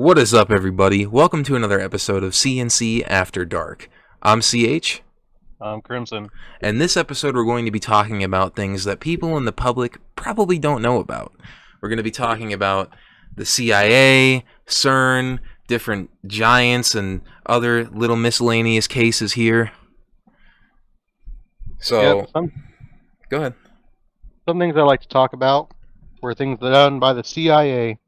What is up, everybody? Welcome to another episode of CNC After Dark. I'm CH, Crimson. and this episode we're going to be talking about things that people in the public probably don't know about. We're going to be talking about the CIA, CERN, different giants, and other little miscellaneous cases here. So, go ahead. Some things I like to talk about were things done by the CIA,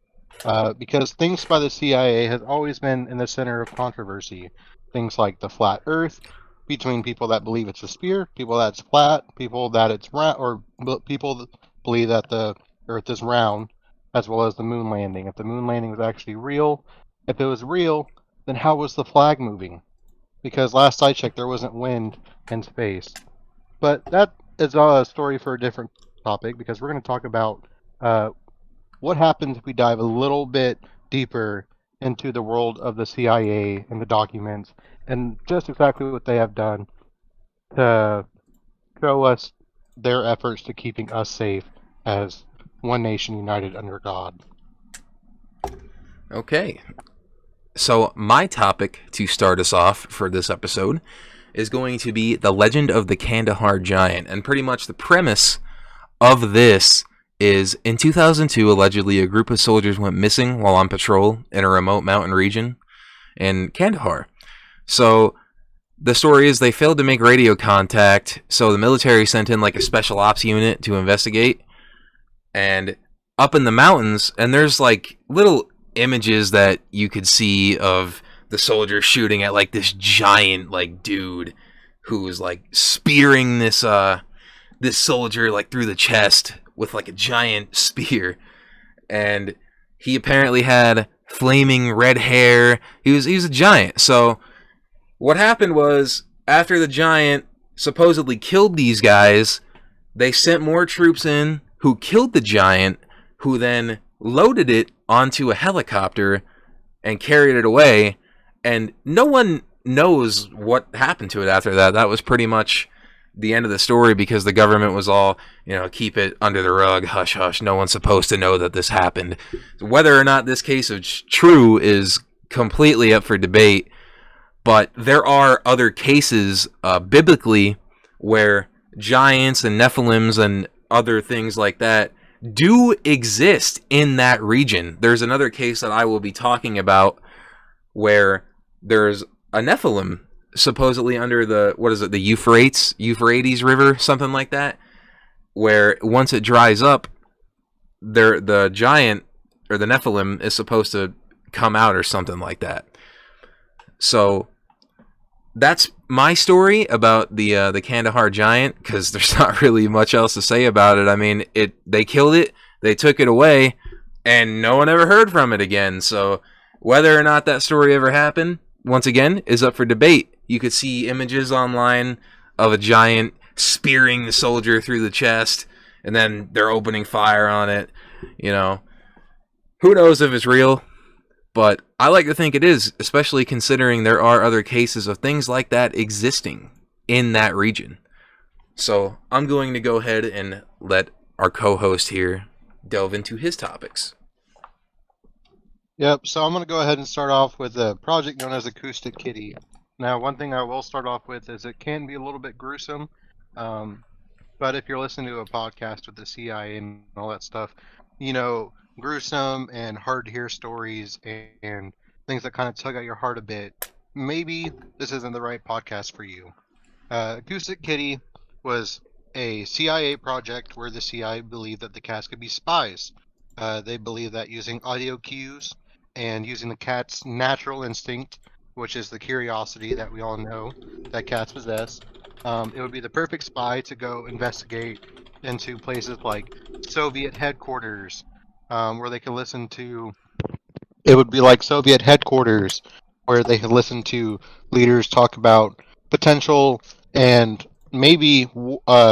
because things by the CIA has always been in the center of controversy. Things like the flat Earth, between people that believe it's a sphere, people that it's flat, people that it's round, or people that believe that the Earth is round, as well as the moon landing. If the moon landing was actually real, if it was real, then how was the flag moving? Because last I checked, there wasn't wind in space. But that is a story for a different topic, because we're going to talk about what happens if we dive a little bit deeper into the world of the CIA and the documents and just exactly what they have done to show us their efforts to keeping us safe as one nation united under God. Okay. So, my topic to start us off for this episode is going to be the legend of the Kandahar Giant. And pretty much the premise of this is, in 2002, allegedly a group of soldiers went missing while on patrol in a remote mountain region in Kandahar. So, the story is they failed to make radio contact, so the military sent in like a special ops unit to investigate. And up in the mountains, and there's like little images that you could see of the soldiers shooting at like this giant like dude who was like spearing this soldier like through the chest with like a giant spear, and he apparently had flaming red hair. He was a giant. So what happened was, after the giant supposedly killed these guys, they sent more troops in who killed the giant, who then loaded it onto a helicopter and carried it away, and no one knows what happened to it after that. That was pretty much the end of the story, because the government was all, keep it under the rug, hush hush, no one's supposed to know that this happened. Whether or not this case is true is completely up for debate, but there are other cases biblically where giants and Nephilims and other things like that do exist in that region. There's another case that I will be talking about where there's a Nephilim supposedly under the Euphrates River, something like that, where once it dries up, the giant or the Nephilim is supposed to come out or something like that. So that's my story about the Kandahar Giant, because there's not really much else to say about it. I mean, they killed it, they took it away, and no one ever heard from it again. So whether or not that story ever happened, once again, is up for debate. You could see images online of a giant spearing the soldier through the chest, and then they're opening fire on it. Who knows if it's real? But I like to think it is, especially considering there are other cases of things like that existing in that region. So I'm going to go ahead and let our co-host here delve into his topics. Yep, so I'm going to go ahead and start off with a project known as Acoustic Kitty. Now, one thing I will start off with is it can be a little bit gruesome, but if you're listening to a podcast with the CIA and all that stuff, gruesome and hard to hear stories and things that kind of tug at your heart a bit, maybe this isn't the right podcast for you. Acoustic Kitty was a CIA project where the CIA believed that the cats could be spies. They believed that using audio cues and using the cat's natural instinct, which is the curiosity that we all know that cats possess, it would be the perfect spy to go investigate into places like Soviet headquarters, where they could listen to... It would be like Soviet headquarters, where they could listen to leaders talk about potential and maybe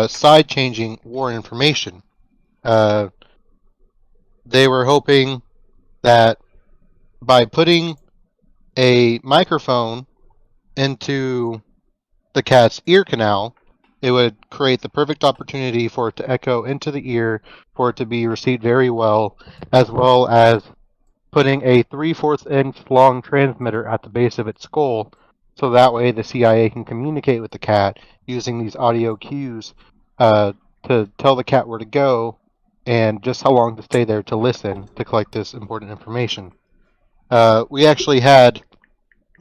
side-changing war information. They were hoping that by putting a microphone into the cat's ear canal, it would create the perfect opportunity for it to echo into the ear, for it to be received very well as putting a 3/4 inch long transmitter at the base of its skull, so that way the CIA can communicate with the cat using these audio cues to tell the cat where to go and just how long to stay there to listen to collect this important information. We actually had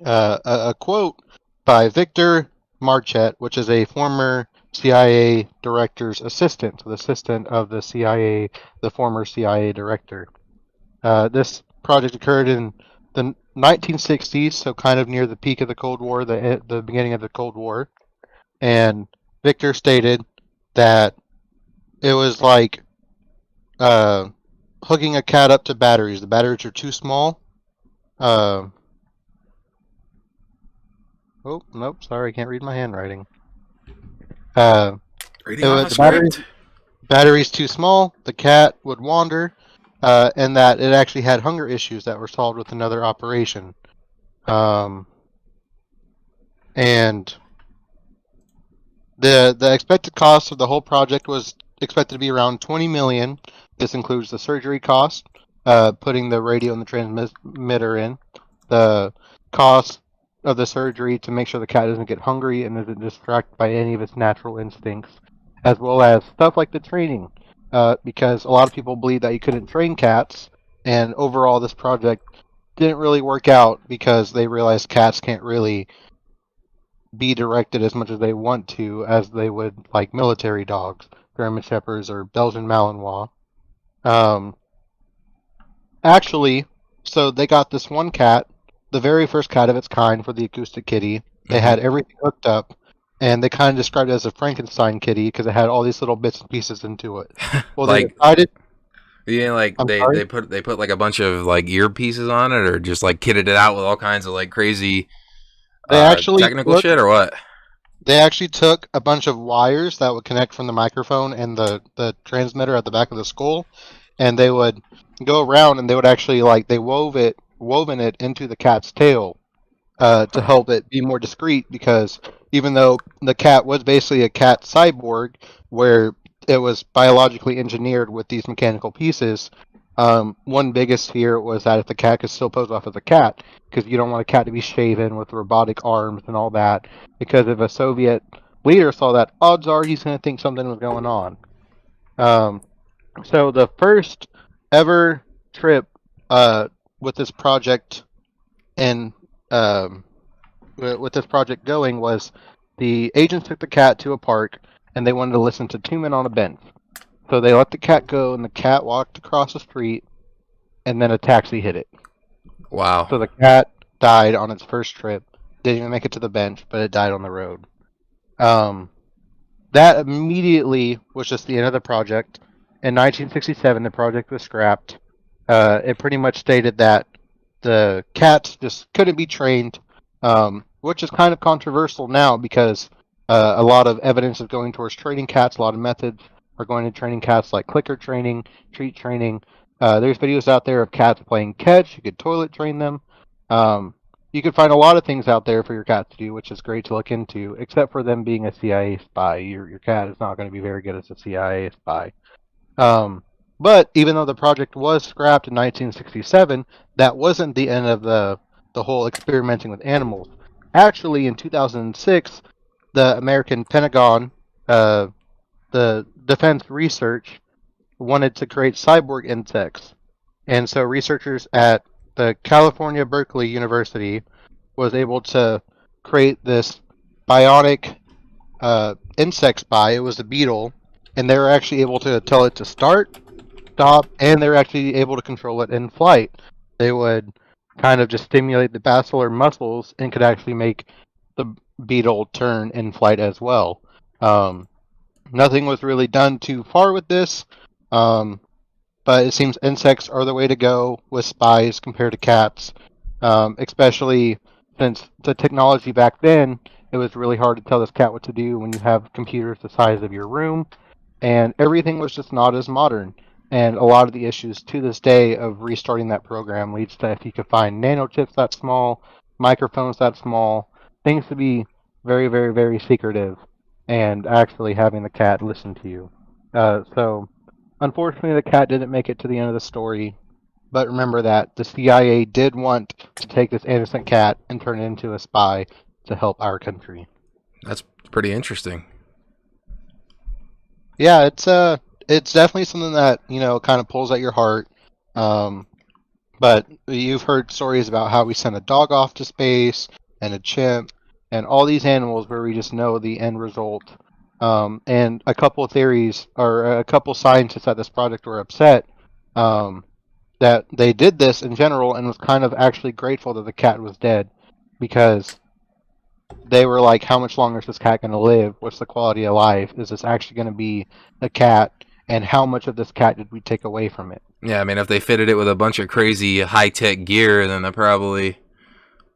a quote by Victor Marchette, which is a former CIA director's assistant, so the assistant of the CIA, the former CIA director. This project occurred in the 1960s, so kind of near the peak of the Cold War, the beginning of the Cold War. And Victor stated that it was like hooking a cat up to batteries. The batteries are too small. Oh, nope, sorry, I can't read my handwriting. Reading on the The script. battery's too small, the cat would wander, and that it actually had hunger issues that were solved with another operation. And the expected cost of the whole project was expected to be around 20 million. This includes the surgery cost, putting the radio and the transmitter in, the cost of the surgery to make sure the cat doesn't get hungry and isn't distracted by any of its natural instincts, as well as stuff like the training, because a lot of people believe that you couldn't train cats, and overall this project didn't really work out because they realized cats can't really be directed as much as they want to as they would like military dogs, German Shepherds or Belgian Malinois. Um, Actually, so they got this one cat, the very first cat of its kind for the Acoustic Kitty. They Hmm. had everything hooked up, and they kind of described it as a Frankenstein kitty because it had all these little bits and pieces into it. Well, they Like, decided. yeah, like I'm they sorry. they put like a bunch of like earpieces on it, or just like kitted it out with all kinds of like crazy They actually technical took shit, or what? They actually took a bunch of wires that would connect from the microphone and the transmitter at the back of the skull, and they would go around and they would actually like they woven it into the cat's tail to Huh. help it be more discreet because even though the cat was basically a cat cyborg where it was biologically engineered with these mechanical pieces, one biggest fear was that if the cat could still pose off as a cat, because you don't want a cat to be shaven with robotic arms and all that, because if a Soviet leader saw that, odds are he's going to think something was going on. Um, so the first ever trip with this project and um, with this project going was the agents took the cat to a park and they wanted to listen to two men on a bench. So they let the cat go and the cat walked across the street and then a taxi hit it. Wow. So the cat died on its first trip. Didn't even make it to the bench, but it died on the road. Um, that immediately was just the end of the project. In 1967, the project was scrapped. It pretty much stated that the cats just couldn't be trained, which is kind of controversial now because a lot of evidence is going towards training cats. A lot of methods are going to training cats, like clicker training, treat training. There's videos out there of cats playing catch. You could toilet train them. Um, you could find a lot of things out there for your cat to do, which is great to look into, except for them being a CIA spy. Your cat is not going to be very good as a CIA spy. Um, but even though the project was scrapped in 1967, that wasn't the end of the whole experimenting with animals. Actually, in 2006, the American Pentagon, uh, the Defense Research, wanted to create cyborg insects, and so researchers at the California Berkeley University was able to create this bionic insect spy. It was a beetle, and they were actually able to tell it to start, stop, and they're actually able to control it in flight. They would kind of just stimulate the basilar muscles and could actually make the beetle turn in flight as well. Um, Nothing was really done too far with this, um, but it seems insects are the way to go with spies compared to cats, especially since the technology back then, it was really hard to tell this cat what to do when you have computers the size of your room and everything was just not as modern. And a lot of the issues to this day of restarting that program leads to if you could find nanochips that small, microphones that small, things to be very, very, very secretive, and actually having the cat listen to you. So, unfortunately, the cat didn't make it to the end of the story. But remember that the CIA did want to take this innocent cat and turn it into a spy to help our country. That's pretty interesting. Yeah, it's definitely something that, kind of pulls at your heart. Um, but you've heard stories about how we send a dog off to space and a chimp and all these animals where we just know the end result. And a couple of theories or a couple scientists at this project were upset that they did this in general and was kind of actually grateful that the cat was dead because they were like, how much longer is this cat going to live? What's the quality of life? Is this actually going to be a cat? And how much of this cat did we take away from it? Yeah, I mean, if they fitted it with a bunch of crazy high-tech gear, then they probably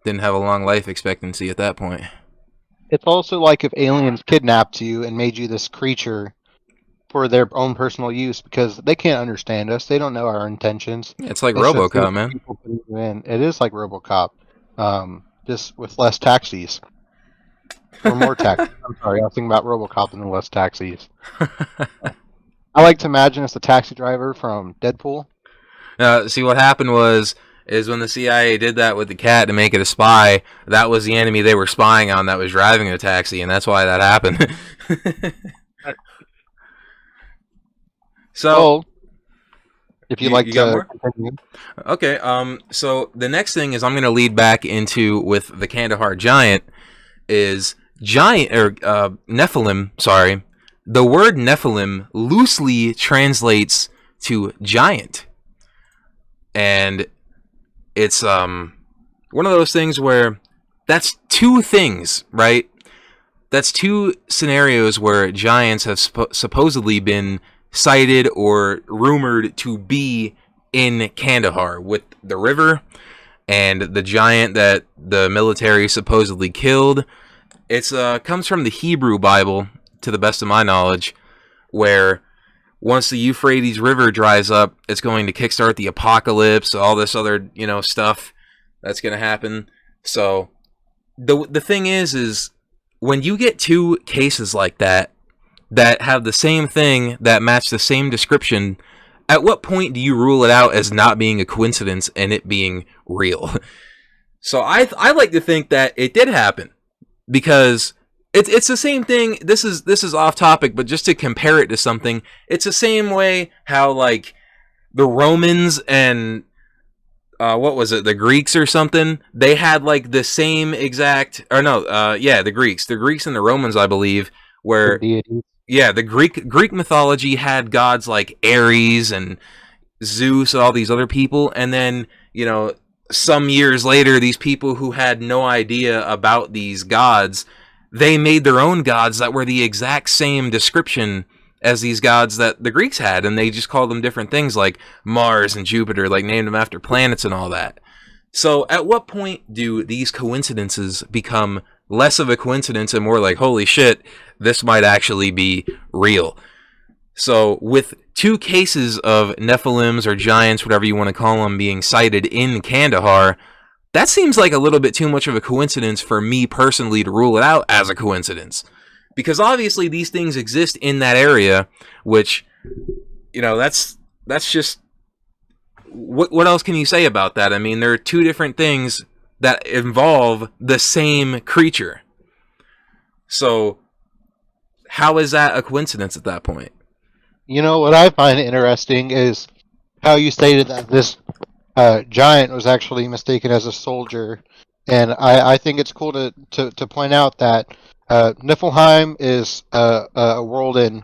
didn't have a long life expectancy at that point. It's also like if aliens kidnapped you and made you this creature for their own personal use because they can't understand us. They don't know our intentions. Yeah, it's like It's just RoboCop, man. people putting you in. It is like RoboCop, just with less taxis. Or more taxis. I'm sorry, I was thinking about RoboCop and less taxis. I like to imagine it's the taxi driver from Deadpool. See, what happened is when the CIA did that with the cat to make it a spy, that was the enemy they were spying on that was driving the taxi, and that's why that happened. So, Well, if you'd like you got to more? continue. Okay, so the next thing is I'm going to lead back into with the Kandahar giant is giant or Nephilim. Sorry, the word Nephilim loosely translates to giant, and it's one of those things where that's two things, right? That's two scenarios where giants have supposedly been cited or rumored to be in Kandahar, with the river and the giant that the military supposedly killed. It's comes from the Hebrew Bible, to the best of my knowledge, where once the Euphrates River dries up, it's going to kickstart the apocalypse, all this other, stuff that's going to happen. So the thing is when you get two cases like that have the same thing, that match the same description, at what point do you rule it out as not being a coincidence and it being real? So I like to think that it did happen, because it's the same thing. This is off topic, but just to compare it to something, it's the same way how like the Romans and what was it, the Greeks or something, they had like the same exact, or no, the Greeks and the Romans, I believe, where yeah, the Greek mythology had gods like Ares and Zeus and all these other people, and then some years later, these people who had no idea about these gods, they made their own gods that were the exact same description as these gods that the Greeks had, and they just called them different things like Mars and Jupiter, like named them after planets and all that. So at what point do these coincidences become less of a coincidence and more like, holy shit, this might actually be real? So with two cases of Nephilims or giants, whatever you want to call them, being cited in Kandahar, that seems like a little bit too much of a coincidence for me personally to rule it out as a coincidence. Because obviously these things exist in that area, which, that's just... What else can you say about that? I mean, there are two different things that involve the same creature. So how is that a coincidence at that point? What I find interesting is how you stated that this giant was actually mistaken as a soldier, and I think it's cool to point out that Niflheim is a world in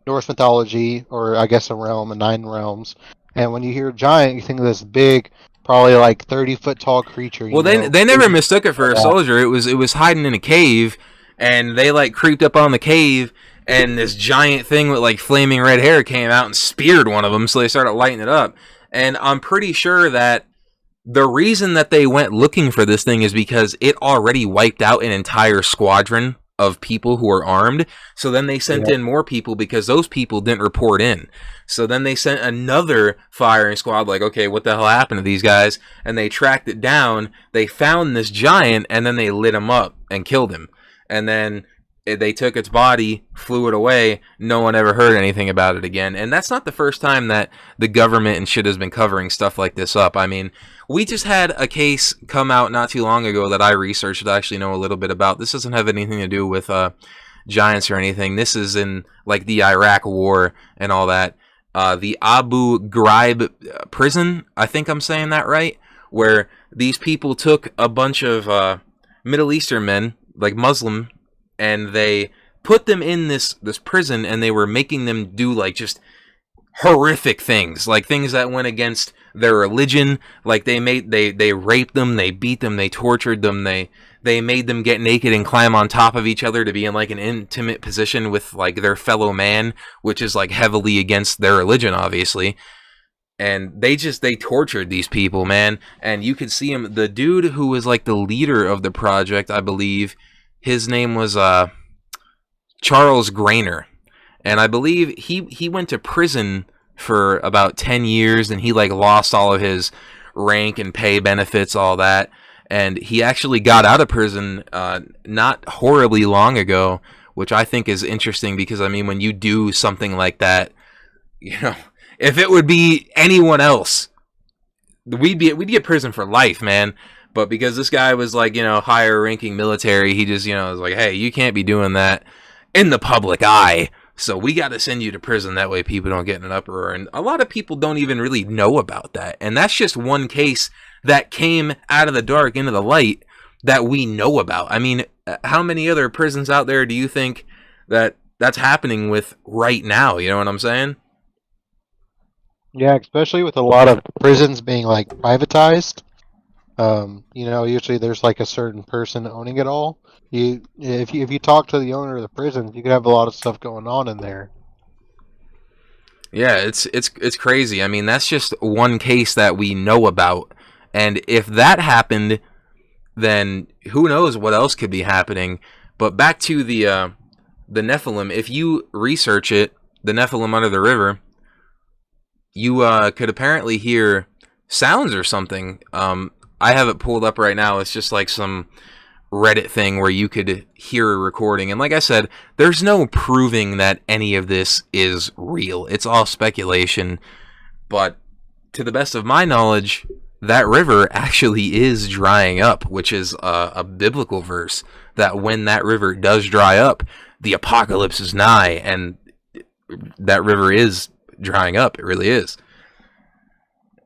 Norse mythology, or I guess a realm, 9 realms. And when you hear giant, you think of this big, probably like 30-foot tall creature. Well, they never mistook it for a soldier. It was hiding in a cave, and they like creeped up on the cave, and this giant thing with like flaming red hair came out and speared one of them, so they started lighting it up. And I'm pretty sure that the reason that they went looking for this thing is because it already wiped out an entire squadron of people who were armed. So then they sent in more people because those people didn't report in. So then they sent another firing squad, like, okay, what the hell happened to these guys? And they tracked it down. They found this giant, and then they lit him up and killed him. And then They took its body, flew it away. No one ever heard anything about it again. And that's not the first time that the government and shit has been covering stuff like this up. I mean, we just had a case come out not too long ago that I researched that I actually know a little bit about. This doesn't have anything to do with giants or anything. This is in like the Iraq War and all that. The Abu Ghraib prison, I think I'm saying that right, where these people took a bunch of Middle Eastern men, like Muslim, and they put them in this prison, and they were making them do like just horrific things, like things that went against their religion. Like they raped them, they beat them, they tortured them, they made them get naked and climb on top of each other to be in like an intimate position with like their fellow man, which is like heavily against their religion, obviously. And they tortured these people, man. And you could see him, the dude who was like the leader of the project, I believe. His name was Charles Grainer, and I believe he went to prison for about 10 years, and he like lost all of his rank and pay benefits, all that. And he actually got out of prison not horribly long ago, which I think is interesting because, I mean, when you do something like that, you know, if it would be anyone else, we'd be in prison for life, man. But because this guy was like, you know, higher ranking military, he just, you know, was like, hey, you can't be doing that in the public eye. So we got to send you to prison. That way people don't get in an uproar. And a lot of people don't even really know about that. And that's just one case that came out of the dark into the light that we know about. I mean, how many other prisons out there do you think that's happening with right now? You know what I'm saying? Yeah, especially with a lot of prisons being like privatized. Usually there's like a certain person owning it all. If you talk to the owner of the prison, you could have a lot of stuff going on in there. Yeah, it's crazy. I mean, that's just one case that we know about. And if that happened, then who knows what else could be happening. But back to the Nephilim, if you research it, the Nephilim under the river, you could apparently hear sounds or something. I have it pulled up right now. It's just like some Reddit thing where you could hear a recording. And like I said, there's no proving that any of this is real. It's all speculation. But to the best of my knowledge, that river actually is drying up, which is a biblical verse that when that river does dry up, the apocalypse is nigh, and that river is drying up. It really is.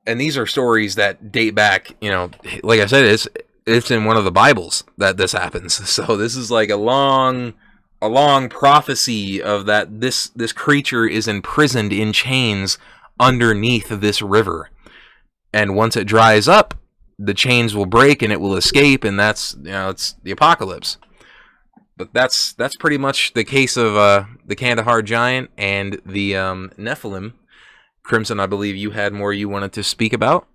And these are stories that date back, you know, like I said, it's in one of the Bibles that this happens. So this is like a long prophecy of that this creature is imprisoned in chains underneath this river. And once it dries up, the chains will break and it will escape, and that's, you know, it's the apocalypse. But that's pretty much the case of the Kandahar giant and the Nephilim. Crimson, I believe you had more you wanted to speak about.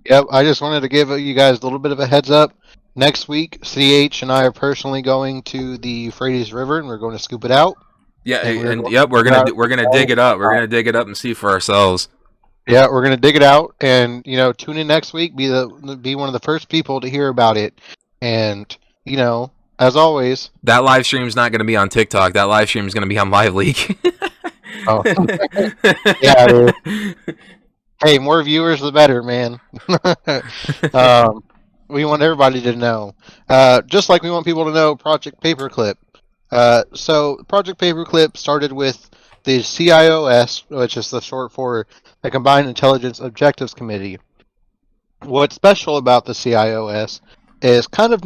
Yep, I just wanted to give you guys a little bit of a heads up. Next week, CH and I are personally going to the Euphrates River, and we're going to scoop it out. Yeah, we're gonna dig it up. We're gonna dig it up and see for ourselves. Yeah, we're gonna dig it out, and tune in next week. Be one of the first people to hear about it, and as always, that live stream is not gonna be on TikTok. That live stream is gonna be on Live Leak. Oh. Yeah, dude. Hey, more viewers the better, man. We want everybody to know. Just like we want people to know Project Paperclip. So Project Paperclip started with the CIOS, which is the short for the Combined Intelligence Objectives Committee. What's special about the CIOS is kind of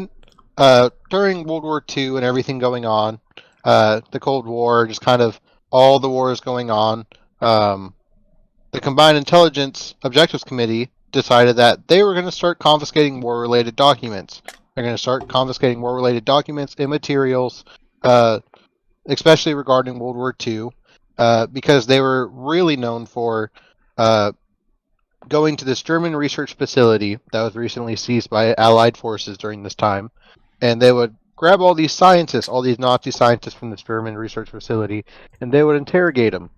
during World War II and everything going on, the Cold War, just kind of all the wars going on, the Combined Intelligence Objectives Committee decided that they were going to start confiscating war-related documents. They're going to start confiscating war-related documents and materials, especially regarding World War II, because they were really known for going to this German research facility that was recently seized by Allied forces during this time, and they would grab all these scientists, all these Nazi scientists from this German research facility, and they would interrogate them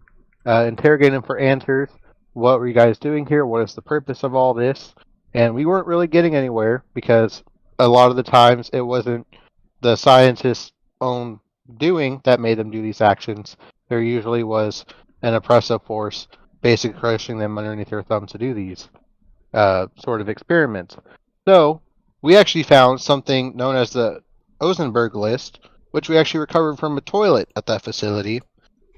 for answers. What were you guys doing here? What is the purpose of all this? And we weren't really getting anywhere because a lot of the times it wasn't the scientists' own doing that made them do these actions, there usually was an oppressive force basically crushing them underneath their thumb to do these sort of experiments. So we actually found something known as the Ozenberg list, which we actually recovered from a toilet at that facility.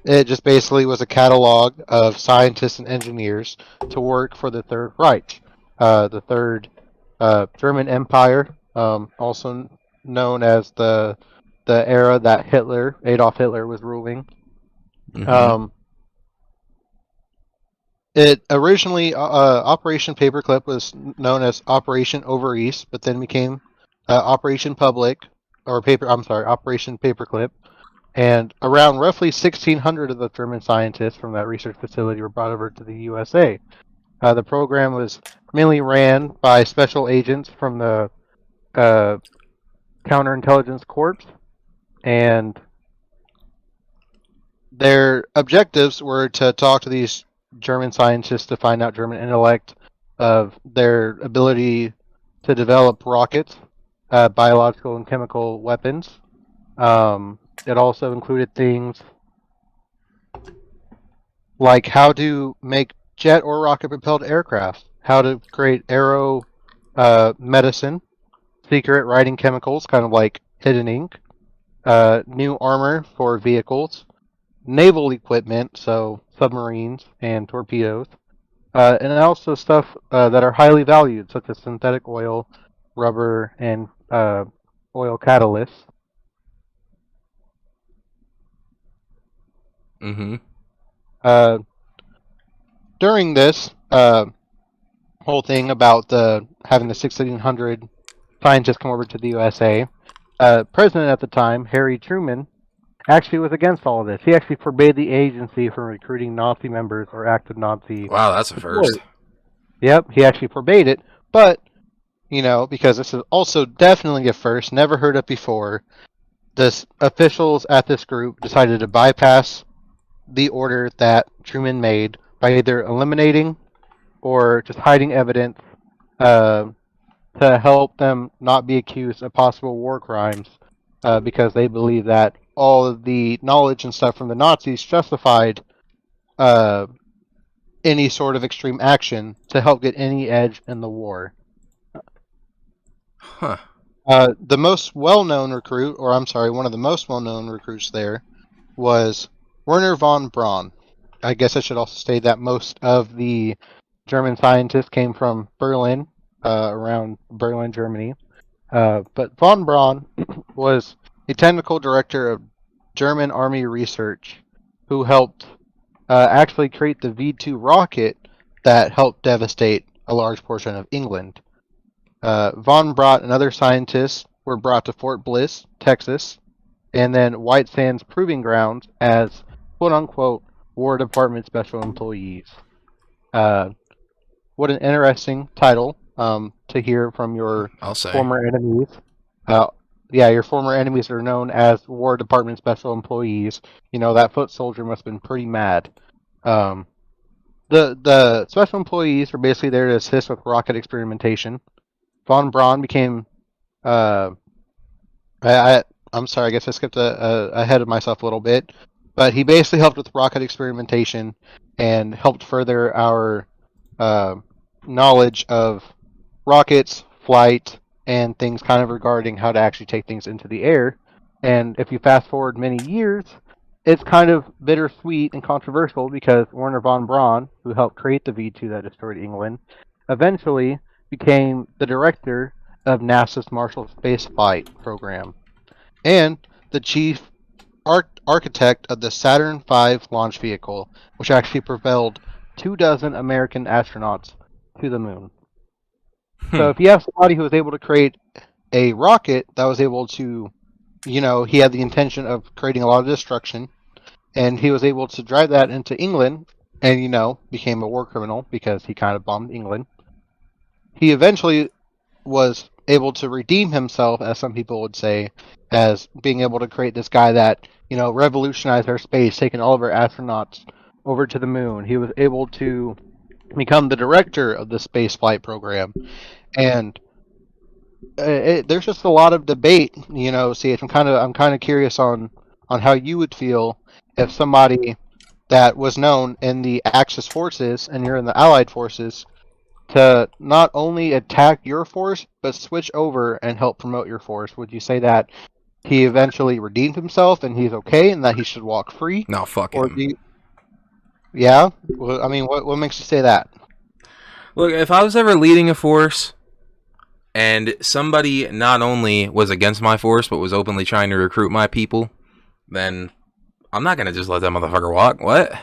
It just basically was a catalog of scientists and engineers to work for the Third Reich, the Third German Empire, also known as the era that Adolf Hitler, was ruling. Mm-hmm. Um, it originally Operation Paperclip was known as Operation Over East, but then became Operation Public or Paper. I'm sorry, Operation Paperclip. And around roughly 1,600 of the German scientists from that research facility were brought over to the USA. The program was mainly ran by special agents from the uh, Counterintelligence Corps, and their objectives were to talk to these German scientists to find out German intellect, of their ability to develop rockets, biological and chemical weapons. It also included things like how to make jet or rocket propelled aircraft, how to create aero medicine, secret writing chemicals, kind of like hidden ink, new armor for vehicles, naval equipment, so submarines and torpedoes, and also stuff that are highly valued, such as synthetic oil, rubber, and oil catalysts. Mm-hmm. Uh, During this whole thing about having the 1600 scientists come over to the USA, President at the time, Harry Truman, actually was against all of this. He actually forbade the agency from recruiting Nazi members or active Nazi Wow, that's a first. support. Yep, he actually forbade it, but because this is also definitely a first, never heard it before. The officials at this group decided to bypass the order that Truman made by either eliminating or just hiding evidence uh, to help them not be accused of possible war crimes, because they believe that all of the knowledge and stuff from the Nazis justified uh, any sort of extreme action to help get any edge in the war. Huh. The most well-known recruit, or I'm sorry, one of the most well-known recruits there was Werner von Braun. I guess I should also state that most of the German scientists came from Berlin, around Berlin, Germany. But von Braun was a technical director of German Army research who helped actually create the V2 rocket that helped devastate a large portion of England. Von Braun and other scientists were brought to Fort Bliss, Texas, and then White Sands Proving Grounds as quote unquote War Department special employees. Uh, what an interesting title to hear from your I'll say. former enemies. Yeah, your former enemies are known as War Department special employees. That foot soldier must have been pretty mad. Um, the special employees were basically there to assist with rocket experimentation. Von Braun became uh, I'm sorry, I guess I skipped ahead of myself a little bit, but he basically helped with rocket experimentation and helped further our uh, knowledge of rockets, flight, and things kind of regarding how to actually take things into the air. And if you fast forward many years, it's kind of bittersweet and controversial because Werner von Braun, who helped create the V2 that destroyed England, eventually became the director of NASA's Marshall Space Flight Program and the chief architect of the Saturn V launch vehicle, which actually propelled 24 American astronauts to the moon. So if you have somebody who was able to create a rocket that was able to, he had the intention of creating a lot of destruction, and he was able to drive that into England, and became a war criminal because he kind of bombed England. He eventually was able to redeem himself, as some people would say, as being able to create this guy that revolutionized our space, taking all of our astronauts over to the moon. He was able to become the director of the space flight program, and there's just a lot of debate. See, I'm kind of curious on on how you would feel if somebody that was known in the Axis forces and you're in the Allied forces to not only attack your force but switch over and help promote your force. Would you say that he eventually redeemed himself and he's okay and that he should walk free? No, fuck Or him. yeah? Well, I mean, what makes you say that? Look, if I was ever leading a force and somebody not only was against my force but was openly trying to recruit my people, then I'm not gonna just let that motherfucker walk. What?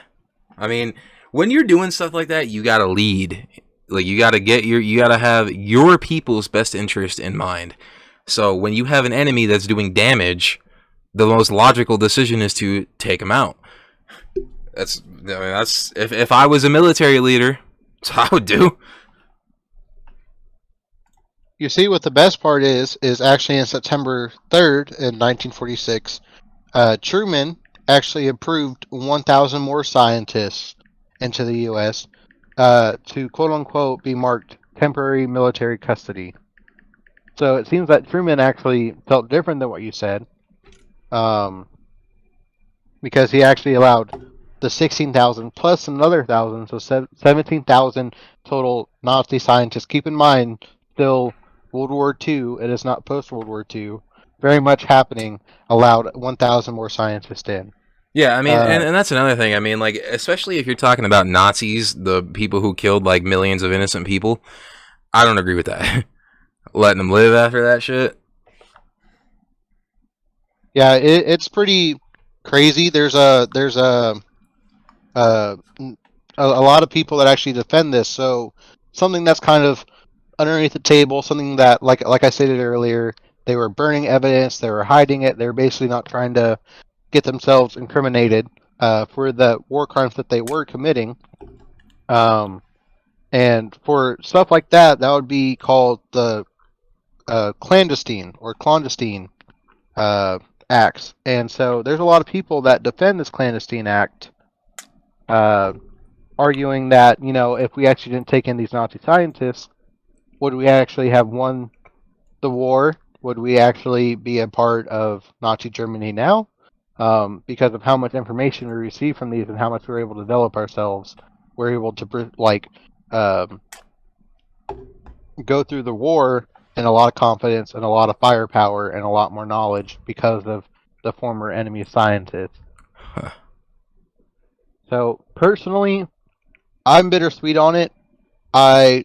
I mean, when you're doing stuff like that, you gotta lead. Like you gotta have your people's best interest in mind. So when you have an enemy that's doing damage, the most logical decision is to take him out. That's if I was a military leader, that's what I would do. You see, what the best part is actually in September 3rd in 1946, Truman actually approved 1,000 more scientists into the U.S. To quote-unquote be marked temporary military custody. So it seems that Truman actually felt different than what you said, because he actually allowed the 16,000 plus another 1,000, so 17,000 total Nazi scientists. Keep in mind, still World War II, it is not post-World War II, very much happening, allowed 1,000 more scientists in. Yeah, I mean, and that's another thing. I mean, like, especially if you're talking about Nazis, the people who killed, like, millions of innocent people, I don't agree with that. Letting them live after that shit. Yeah, it's pretty crazy. There's a lot of people that actually defend this. So something that's kind of underneath the table, something that, like I stated earlier, they were burning evidence, they were hiding it, they were basically not trying to get themselves incriminated for the war crimes that they were committing. And for stuff like that, that would be called the clandestine acts. And so there's a lot of people that defend this clandestine act, arguing that, if we actually didn't take in these Nazi scientists, would we actually have won the war? Would we actually be a part of Nazi Germany now? Because of how much information we receive from these and how much we're able to develop ourselves, we're able to go through the war in a lot of confidence and a lot of firepower and a lot more knowledge because of the former enemy scientists. Huh. So personally, I'm bittersweet on it. I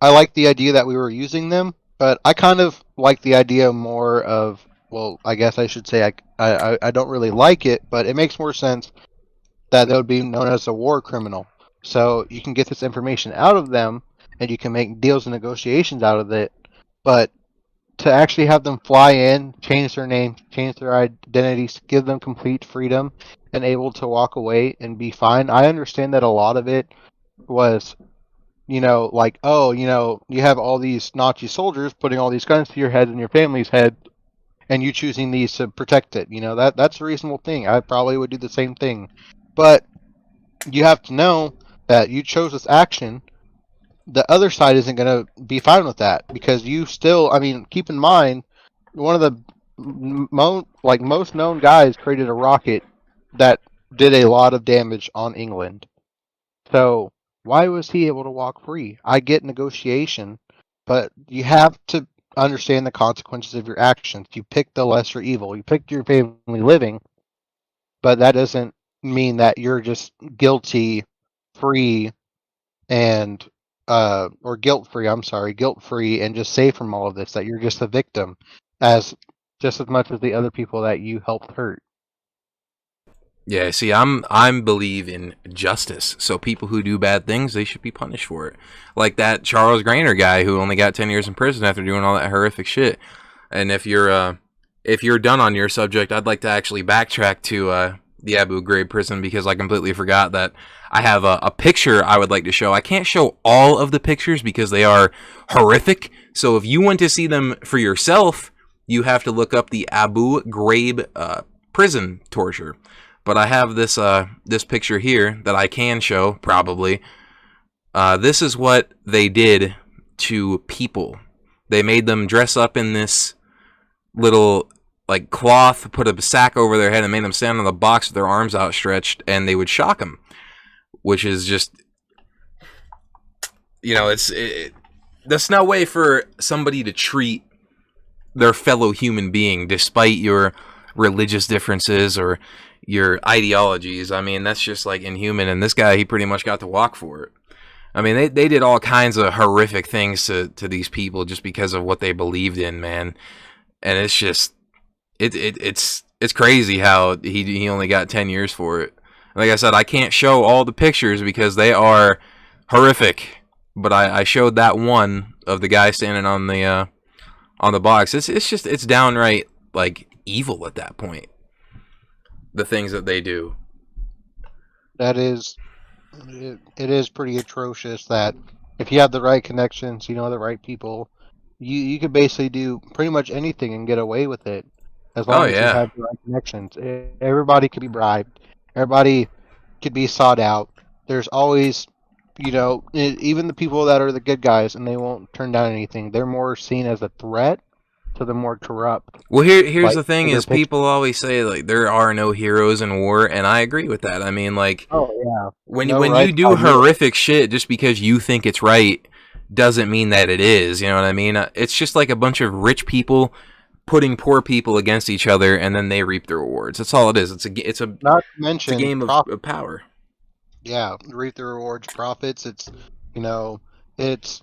like the idea that we were using them, but I kind of like the idea more of, well, I guess I should say I don't really like it, but it makes more sense that they would be known as a war criminal. So you can get this information out of them, and you can make deals and negotiations out of it, but to actually have them fly in, change their name, change their identities, give them complete freedom, and able to walk away and be fine. I understand that a lot of it was, like, oh, you have all these Nazi soldiers putting all these guns to your head and your family's head, and you choosing these to protect it. That's a reasonable thing. I probably would do the same thing. But you have to know that you chose this action. The other side isn't going to be fine with that because you still, I mean, keep in mind, one of the most known guys created a rocket that did a lot of damage on England. So why was he able to walk free? I get negotiation, but you have to understand the consequences of your actions. You picked the lesser evil. You picked your family living, but that doesn't mean that you're just guilty free and or guilt free, guilt free and just safe from all of this, that you're just a victim as just as much as the other people that you helped hurt. Yeah, see, I'm believe in justice. So people who do bad things, they should be punished for it. Like that Charles Grainer guy who only got 10 years in prison after doing all that horrific shit. And if you're done on your subject, I'd like to actually backtrack to the Abu Ghraib prison because I completely forgot that I have a picture I would like to show. I can't show all of the pictures because they are horrific. So if you want to see them for yourself, you have to look up the Abu Ghraib prison torture. But I have this picture here that I can show, probably. This is what they did to people. They made them dress up in this little like cloth, put a sack over their head, and made them stand on the box with their arms outstretched, and they would shock them, which is just, that's no way for somebody to treat their fellow human being, despite your religious differences or your ideologies. I mean, that's just like inhuman. And this guy, he pretty much got to walk for it. I mean, they did all kinds of horrific things to these people just because of what they believed in, man. And it's just, it's crazy how he only got 10 years for it. Like I said, I can't show all the pictures because they are horrific. But I showed that one of the guy standing on the box. It's downright like evil at that point. The things that they do. That is, it is pretty atrocious that if you have the right connections, you know the right people, you could basically do pretty much anything and get away with it as long as you have the right connections. Everybody could be bribed. Everybody could be sought out. There's always, even the people that are the good guys and they won't turn down anything, they're more seen as a threat to the more corrupt. Well, here's the thing: is people always say like there are no heroes in war, and I agree with that. I mean, like, when you do horrific shit just because you think it's right doesn't mean that it is. You know what I mean? It's just like a bunch of rich people putting poor people against each other, and then they reap the rewards. That's all it is. It's a not to mention it's a game of power. Yeah, reap the rewards, profits. It's it's.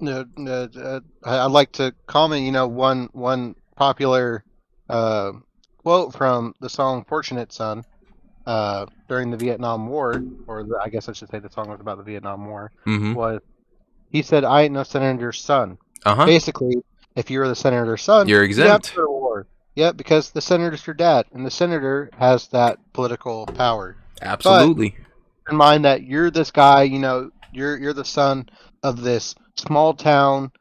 I'd like to comment. One popular quote from the song "Fortunate Son" during the Vietnam War, I guess I should say the song was about the Vietnam War. Was he said, "I ain't no senator's son." Basically, if you're the senator's son, you're exempt. You have to go to war. Yeah, because the senator's your dad, and the senator has that political power. Absolutely. But keep in mind that you're this guy. You're the son of this small town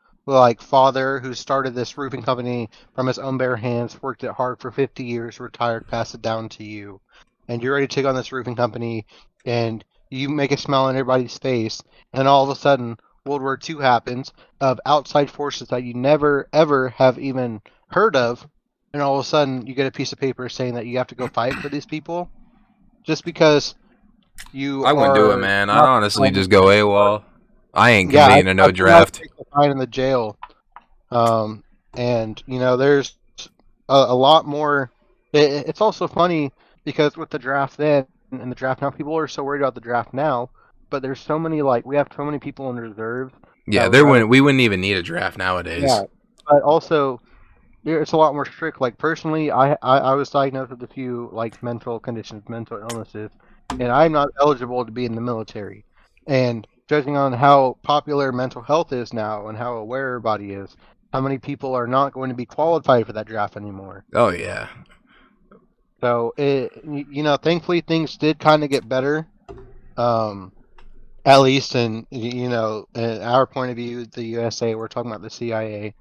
father who started this roofing company from his own bare hands, worked it hard for 50 years, retired, passed it down to you, and you're ready to take on this roofing company, and you make a smile on everybody's face, and all of a sudden World War II happens of outside forces that you never ever have even heard of, and all of a sudden you get a piece of paper saying that you have to go fight for these people just because I wouldn't do it, man. I'd honestly just go AWOL. I ain't convening to no draft. Take the fight in the jail. And there's a lot more. It's also funny because with the draft then and the draft now, people are so worried about the draft now, but there's so many we have so many people in reserve. Yeah, we wouldn't even need a draft nowadays. Yeah, but also it's a lot more strict. Like personally, I was diagnosed with a few mental conditions, mental illnesses, and I'm not eligible to be in the military. And judging on how popular mental health is now and how aware everybody is, how many people are not going to be qualified for that draft anymore. Oh, yeah. So, thankfully things did kind of get better, at least in our point of view, the USA. We're talking about the CIA.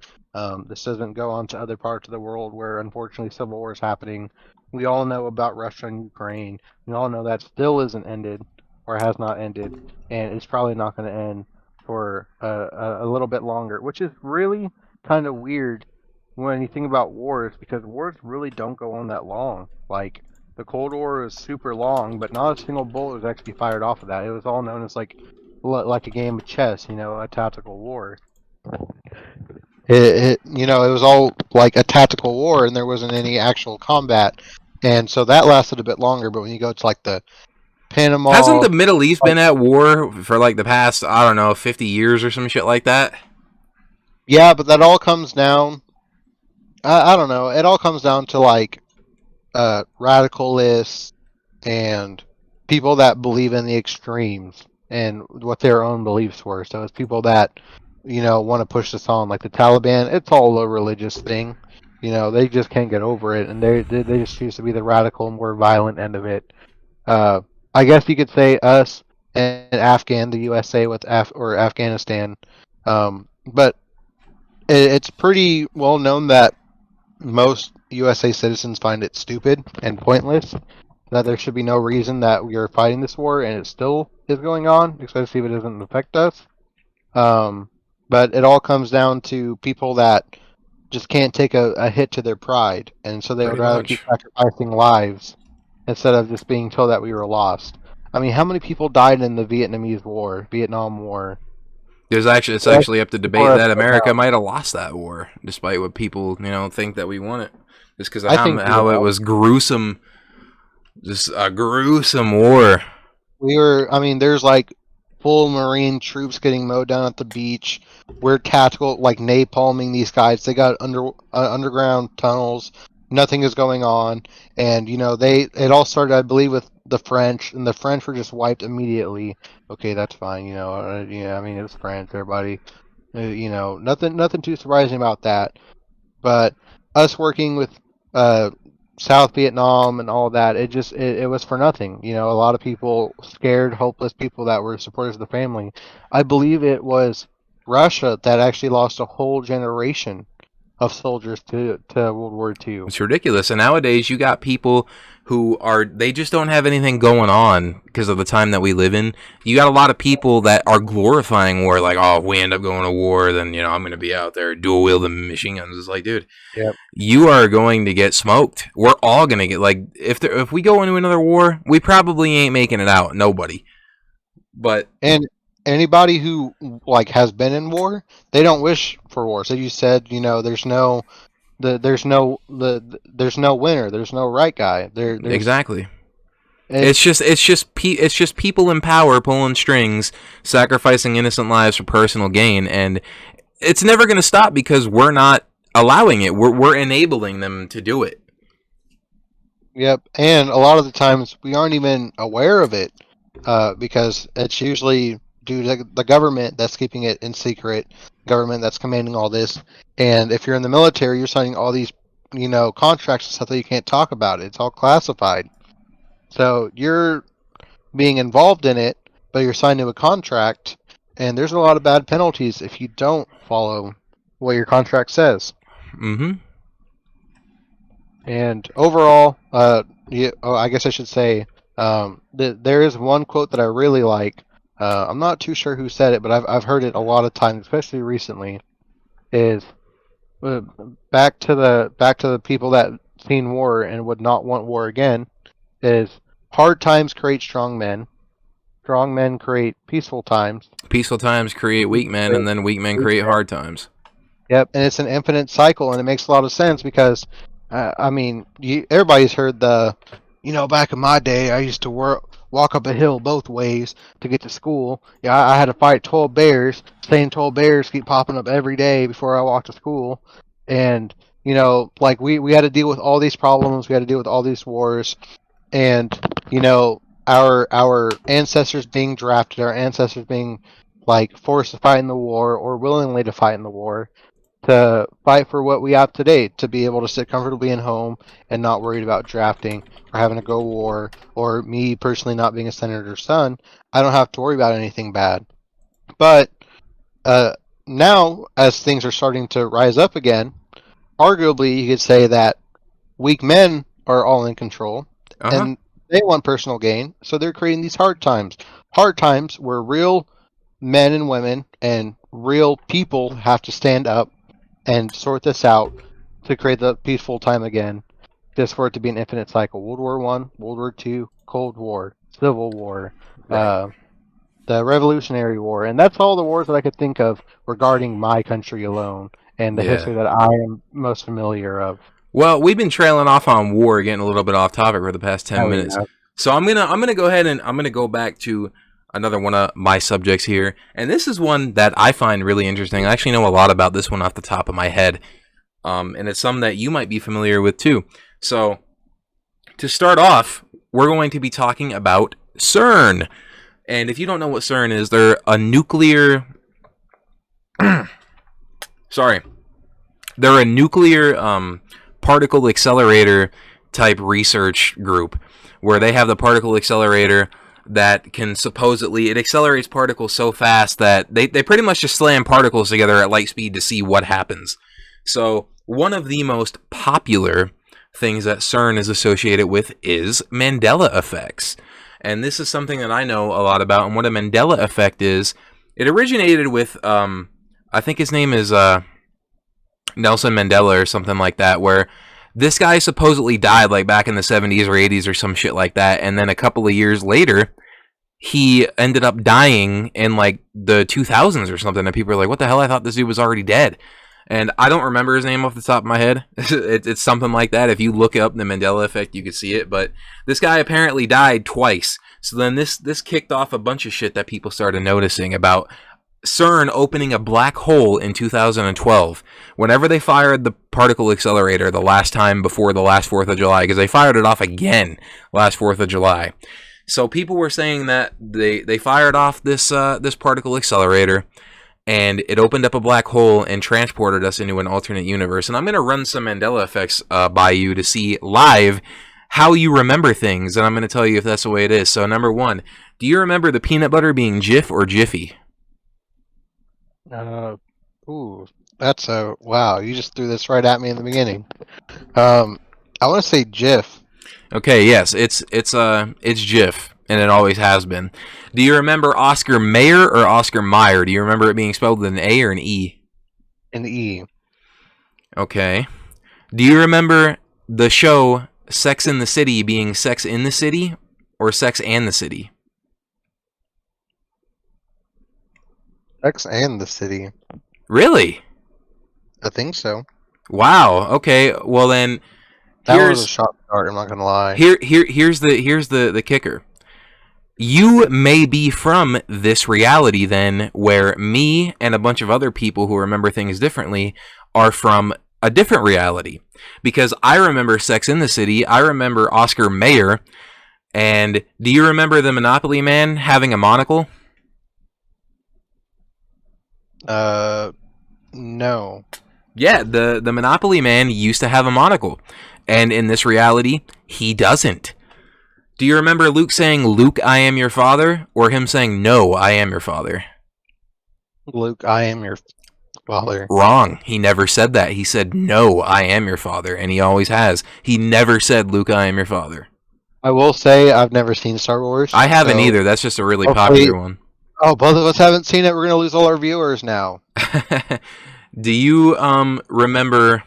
This doesn't go on to other parts of the world where, unfortunately, civil war is happening. We all know about Russia and Ukraine. We all know that still isn't ended. Or has not ended, and it's probably not going to end for a little bit longer, which is really kind of weird when you think about wars, because wars really don't go on that long. Like, the Cold War is super long, but not a single bullet was actually fired off of that. It was all known as like a game of chess, a tactical war. It was all like a tactical war, and there wasn't any actual combat, and so that lasted a bit longer. But when you go to the Panama. Hasn't the Middle East been at war for the past, 50 years or some shit like that? Yeah, but that all comes down. I don't know. It all comes down to radicalists and people that believe in the extremes and what their own beliefs were. So it's people that want to push this on, like the Taliban. It's all a religious thing. They just can't get over it, and they just choose to be the radical, more violent end of it. I guess you could say us and the USA with Afghanistan, but it's pretty well known that most USA citizens find it stupid and pointless, that there should be no reason that we are fighting this war, and it still is going on, especially if it doesn't affect us. But it all comes down to people that just can't take a hit to their pride, and so they would Pretty rather keep much. sacrificing lives instead of just being told that we were lost. I mean, how many people died in the Vietnam War? It's That's actually up to people debate are that upset America about. might have lost that war, despite what people think that we won it, just because of I think we how it have. was gruesome, just a gruesome war. We were. I mean, there's like full Marine troops getting mowed down at the beach. We're tactical, like napalming these guys. They got underground tunnels. Nothing is going on, and it all started, I believe, with the French, and the French were just wiped immediately. Okay, that's fine. Yeah, I mean, it was French. Everybody, nothing too surprising about that. But us working with uh, South Vietnam and all that, it was for nothing. A lot of people, scared, hopeless people that were supporters of the family. I believe it was Russia that actually lost a whole generation of soldiers to World War II. It's ridiculous. And nowadays, you got people they just don't have anything going on because of the time that we live in. You got a lot of people that are glorifying war, like, oh, if we end up going to war, then, I'm going to be out there dual wielding machine guns. It's like, dude, Yep. you are going to get smoked. We're all going to get, like, if we go into another war, we probably ain't making it out. Nobody. But And anybody who has been in war, they don't wish for war. So you said, there's no winner, there's no right guy. There's exactly. it's It's just people in power pulling strings, sacrificing innocent lives for personal gain, and it's never going to stop because we're not allowing it. We're enabling them to do it. Yep, and a lot of the times we aren't even aware of it, because it's usually due to the government that's keeping it in secret, government that's commanding all this. And if you're in the military, you're signing all these, contracts and stuff that you can't talk about. It's all classified. So you're being involved in it, but you're signed to a contract, and there's a lot of bad penalties if you don't follow what your contract says. Mm-hmm. And overall, I guess I should say, there is one quote that I really like. I'm not too sure who said it, but I've heard it a lot of times, especially recently. Is back to the people that seen war and would not want war again. Is hard times create strong men. Strong men create peaceful times. Peaceful times create weak men, and then weak men Weak create men. hard times. Yep, and it's an infinite cycle, and it makes a lot of sense because, I mean, everybody's heard back in my day, I used to walk up a hill both ways to get to school. Yeah, I had to fight 12 bears. Same 12 bears keep popping up every day before I walk to school, and like we had to deal with all these problems. We had to deal with all these wars, and our ancestors being drafted, our ancestors being forced to fight in the war or willingly to fight in the war, to fight for what we have today, to be able to sit comfortably in home and not worried about drafting or having to go to war, or me personally not being a senator's son. I don't have to worry about anything bad. But now, as things are starting to rise up again, arguably you could say that weak men are all in control, Uh-huh. and they want personal gain, so they're creating these hard times. Hard times where real men and women and real people have to stand up and sort this out to create the peaceful time again, just for it to be an infinite cycle. World War One, World War Two, Cold War, Civil War, Right. the Revolutionary War, and that's all the wars that I could think of regarding my country alone and the Yeah. history that I am most familiar of. Well, we've been trailing off on war, getting a little bit off topic for the past 10 Oh minutes. yeah. So I'm gonna go ahead and I'm gonna go back to another one of my subjects here, and this is one that I find really interesting. I actually know a lot about this one off the top of my head, and it's some that you might be familiar with too. So to start off, we're going to be talking about CERN, and if you don't know what CERN is, they're a nuclear. Sorry, they're a nuclear particle accelerator type research group where they have the particle accelerator that can supposedly it accelerates particles so fast that they pretty much just slam particles together at light speed to see what happens. So one of the most popular things that CERN is associated with is Mandela effects. And this is something that I know a lot about. And what a Mandela effect is, it originated with I think his name is Nelson Mandela or something like that, where this guy supposedly died like back in the 70s or 80s or some shit like that, and then a couple of years later he ended up dying in like the 2000s or something, and people are like, what the hell, I thought this dude was already dead. And I don't remember his name off the top of my head. It's something like that. If you look up the Mandela effect, you can see it. But this guy apparently died twice. So then this kicked off a bunch of shit that people started noticing about CERN opening a black hole in 2012. Whenever they fired the particle accelerator the last time before the last 4th of July, because they fired it off again last 4th of July. So people were saying that they fired off this particle accelerator, and it opened up a black hole and transported us into an alternate universe. And I'm going to run some Mandela effects by you to see live how you remember things, and I'm going to tell you if that's the way it is. So number 1, do you remember the peanut butter being Jif or Jiffy? Ooh, that's a wow! You just threw this right at me in the beginning. I want to say Jif. Okay, yes, it's Jif, and it always has been. Do you remember Oscar Mayer or Oscar Mayer? Do you remember it being spelled with an A or an E? An E. Okay. Do you remember the show Sex in the City being Sex in the City or Sex and the City? Sex and the City. Really? I think so. Wow. Okay. Well then, that was a sharp start. I'm not gonna lie. Here's the kicker. You may be from this reality then, where me and a bunch of other people who remember things differently are from a different reality. Because I remember Sex in the City. I remember Oscar Mayer. And do you remember the Monopoly Man having a monocle? No. Yeah, the Monopoly Man used to have a monocle, and in this reality, he doesn't. Do you remember Luke saying, "Luke, I am your father," or him saying, "No, I am your father"? Luke, I am your father. Wrong. He never said that. He said, "No, I am your father," and he always has. He never said, "Luke, I am your father." I will say I've never seen Star Wars. I haven't either. That's just a really popular one. Oh, both of us haven't seen it. We're gonna lose all our viewers now. Do you remember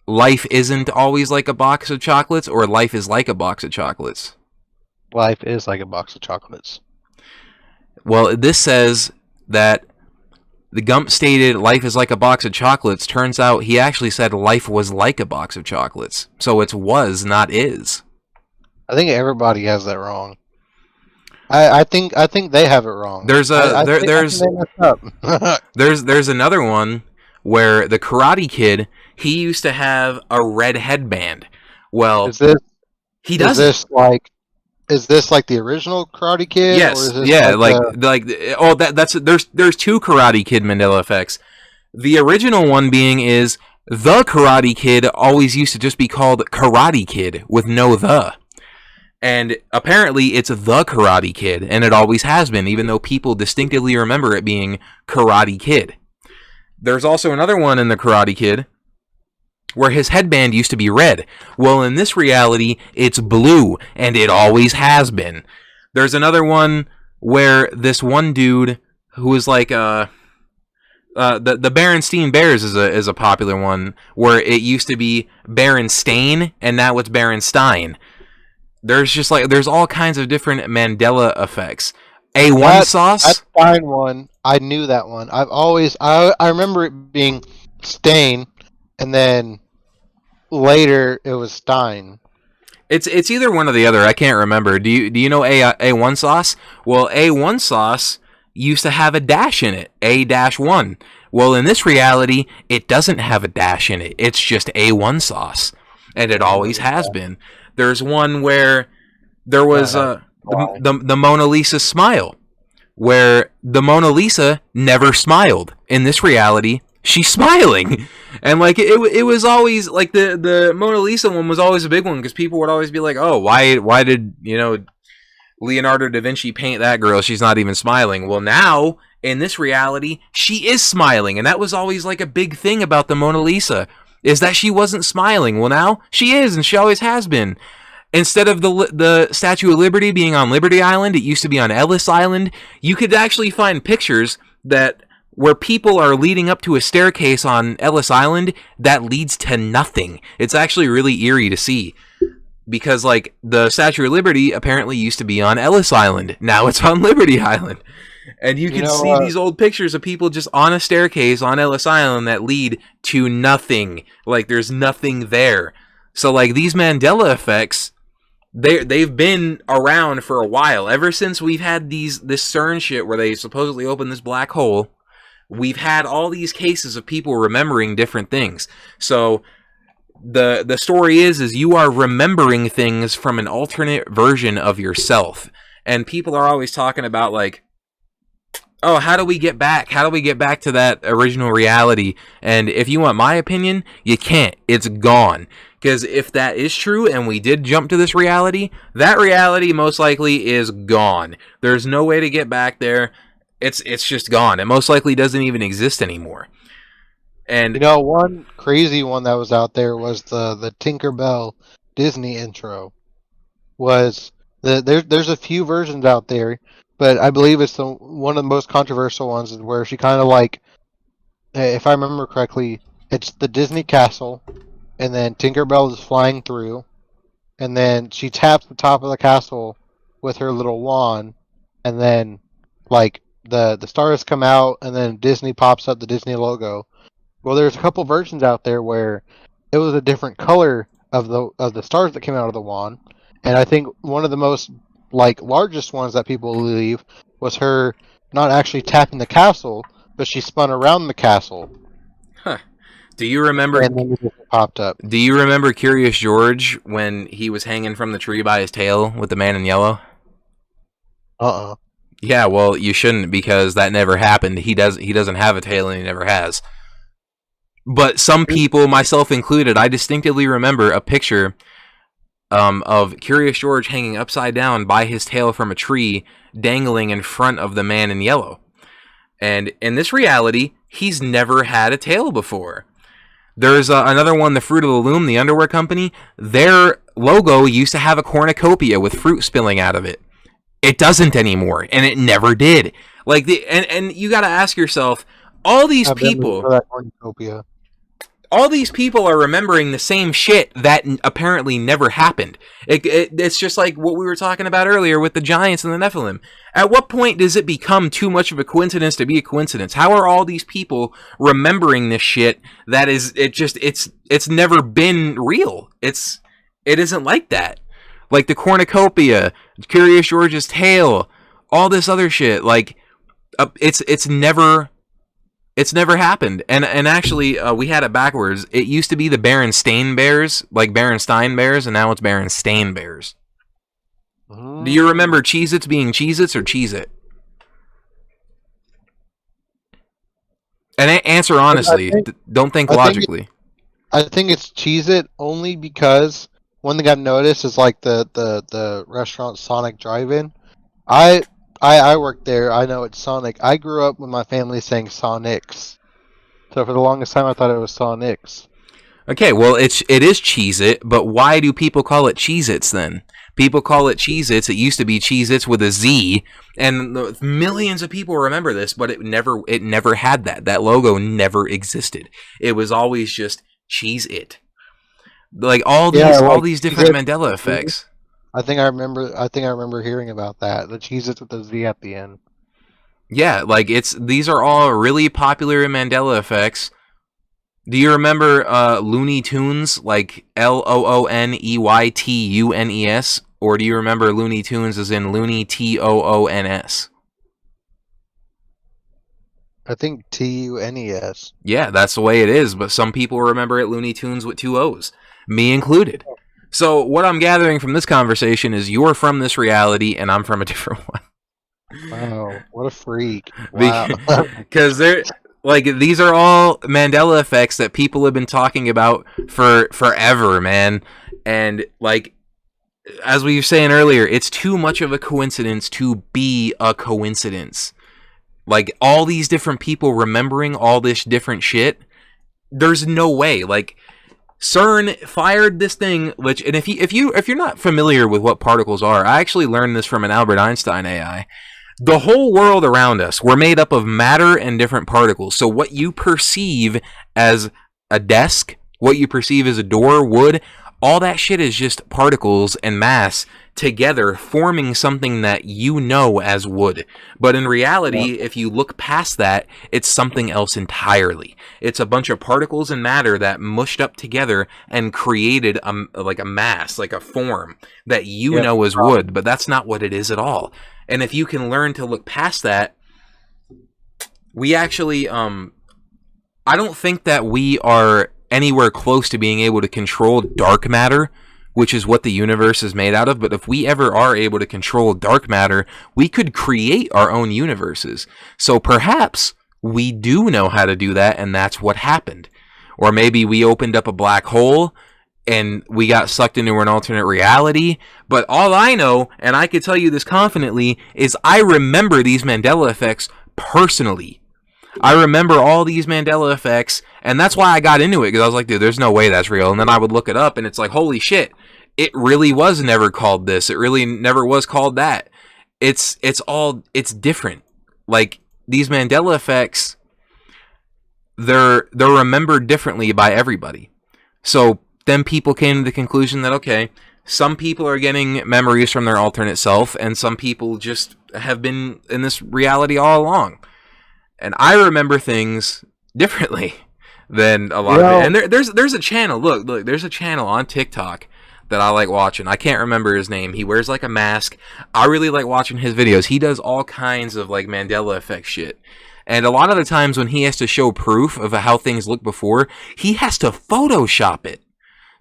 life isn't always like a box of chocolates, or life is like a box of chocolates? Life is like a box of chocolates. Well, this says that the Gump stated life is like a box of chocolates. Turns out he actually said life was like a box of chocolates. So it's was, not is. I think everybody has that wrong. I think they have it wrong. There's there's another one where the Karate Kid, he used to have a red headband. Well, he doesn't. Is this like the original Karate Kid? Yes. Or is this yeah. There's two Karate Kid Mandela effects. The original one being is the Karate Kid always used to just be called Karate Kid with no the. And apparently it's the Karate Kid, and it always has been, even though people distinctively remember it being Karate Kid. There's also another one in the Karate Kid where his headband used to be red. Well, in this reality, it's blue, and it always has been. There's another one where this one dude who is like the Berenstain Bears is a popular one, where it used to be Berenstain, and now it's Berenstein. There's all kinds of different Mandela effects. A1 sauce. That's fine one. I knew that one. I remember it being Stain, and then later it was Stein. It's either one or the other. I can't remember. Do you know A1 sauce? Well, A1 sauce used to have a dash in it. A-1. Well, in this reality, it doesn't have a dash in it. It's just A1 sauce, and it always has been. There's one where there was the Mona Lisa smile, where the Mona Lisa never smiled. In this reality, she's smiling. And like it was always like the Mona Lisa one was always a big one, because people would always be like, "Oh, why did, Leonardo da Vinci paint that girl? She's not even smiling." Well, now in this reality, she is smiling, and that was always like a big thing about the Mona Lisa, is that she wasn't smiling. Well, now she is, and she always has been. Instead of the Statue of Liberty being on Liberty Island, it used to be on Ellis Island. You could actually find pictures that where people are leading up to a staircase on Ellis Island that leads to nothing. It's actually really eerie to see. Because, like, the Statue of Liberty apparently used to be on Ellis Island. Now it's on Liberty Island. And you can see these old pictures of people just on a staircase on Ellis Island that lead to nothing. Like, there's nothing there. So, like, these Mandela effects, they've been around for a while. Ever since we've had this CERN shit where they supposedly opened this black hole, we've had all these cases of people remembering different things. So the story is you are remembering things from an alternate version of yourself. And people are always talking about, like, oh, how do we get back? How do we get back to that original reality? And if you want my opinion, you can't. It's gone. Because if that is true and we did jump to this reality, that reality most likely is gone. There's no way to get back there. It's just gone. It most likely doesn't even exist anymore. And you know, one crazy one that was out there was the Tinkerbell Disney intro. There's a few versions out there, but I believe it's one of the most controversial ones is where she kind of like, if I remember correctly, it's the Disney castle, and then Tinkerbell is flying through, and then she taps the top of the castle with her little wand, and then like the stars come out, and then Disney pops up, the Disney logo. Well, there's a couple versions out there where it was a different color of the stars that came out of the wand, and I think one of the most largest ones that people believe was her not actually tapping the castle, but she spun around the castle. Huh. Do you remember? And then it just popped up. Do you remember Curious George when he was hanging from the tree by his tail with the man in yellow? Yeah, well, you shouldn't, because that never happened. He doesn't have a tail, and he never has. But some people, myself included, I distinctively remember a picture of Curious George hanging upside down by his tail from a tree, dangling in front of the man in yellow. And in this reality, he's never had a tail before. There's another one, the Fruit of the Loom, the underwear company. Their logo used to have a cornucopia with fruit spilling out of it. It doesn't anymore, and it never did. Like and you got to ask yourself, all these people are remembering the same shit that apparently never happened. It's just like what we were talking about earlier with the giants and the Nephilim. At what point does it become too much of a coincidence to be a coincidence? How are all these people remembering this shit that it's never been real? It isn't like that. Like the cornucopia, Curious George's tail, all this other shit. Like it's never happened. And actually, we had it backwards. It used to be the Berenstain Bears, like Berenstein Bears, and now it's Berenstain Bears. Do you remember Cheez-Its being Cheez-Its or Cheez-It? And answer honestly. Don't think logically. I think it's Cheez-It only because one thing I've noticed is like the restaurant Sonic Drive-In. I work there. I know it's Sonic. I grew up with my family saying Sonics. So for the longest time, I thought it was Sonics. Okay, well, it is Cheez-It, but why do people call it Cheez-Its then? People call it Cheez-Its. It used to be Cheez-Its with a Z, and millions of people remember this, but it never had that. That logo never existed. It was always just Cheez-It. Like all these different Mandela effects. I think I remember hearing about that. The Cheez-Its with the Z at the end. Yeah, like these are all really popular Mandela effects. Do you remember Looney Tunes, like LOONEYTUNES, or do you remember Looney Tunes as in Looney TOONS? I think TUNES. Yeah, that's the way it is, but some people remember it Looney Tunes with two O's, me included. So what I'm gathering from this conversation is you're from this reality and I'm from a different one. Wow, what a freak. Wow. Because these are all Mandela effects that people have been talking about for forever, man. And like, as we were saying earlier, it's too much of a coincidence to be a coincidence. Like, all these different people remembering all this different shit, there's no way. Like, CERN fired this thing, if you're not familiar with what particles are, I actually learned this from an Albert Einstein AI. The whole world around us, we're made up of matter and different particles. So what you perceive as a desk, what you perceive as a door, wood, all that shit is just particles and mass together forming something that you know as wood. But in reality, if you look past that, it's something else entirely. It's a bunch of particles and matter that mushed up together and created like a mass, like a form that you know as wood, but that's not what it is at all. And if you can learn to look past that, we actually I don't think that we are anywhere close to being able to control dark matter, which is what the universe is made out of. But if we ever are able to control dark matter, we could create our own universes. So perhaps we do know how to do that, and that's what happened. Or maybe we opened up a black hole and we got sucked into an alternate reality. But all I know, and I could tell you this confidently, is I remember these Mandela effects personally. I remember all these Mandela effects, and that's why I got into it, because I was like, dude, there's no way that's real. And then I would look it up, and it's like, holy shit, it really was never called this. It really never was called that. It's different. Like, these Mandela effects, they're remembered differently by everybody. So then people came to the conclusion that, okay, some people are getting memories from their alternate self, and some people just have been in this reality all along. And I remember things differently than a lot of it. And there's a channel. Look, there's a channel on TikTok that I like watching. I can't remember his name. He wears like a mask. I really like watching his videos. He does all kinds of like Mandela effect shit. And a lot of the times when he has to show proof of how things look before, he has to Photoshop it.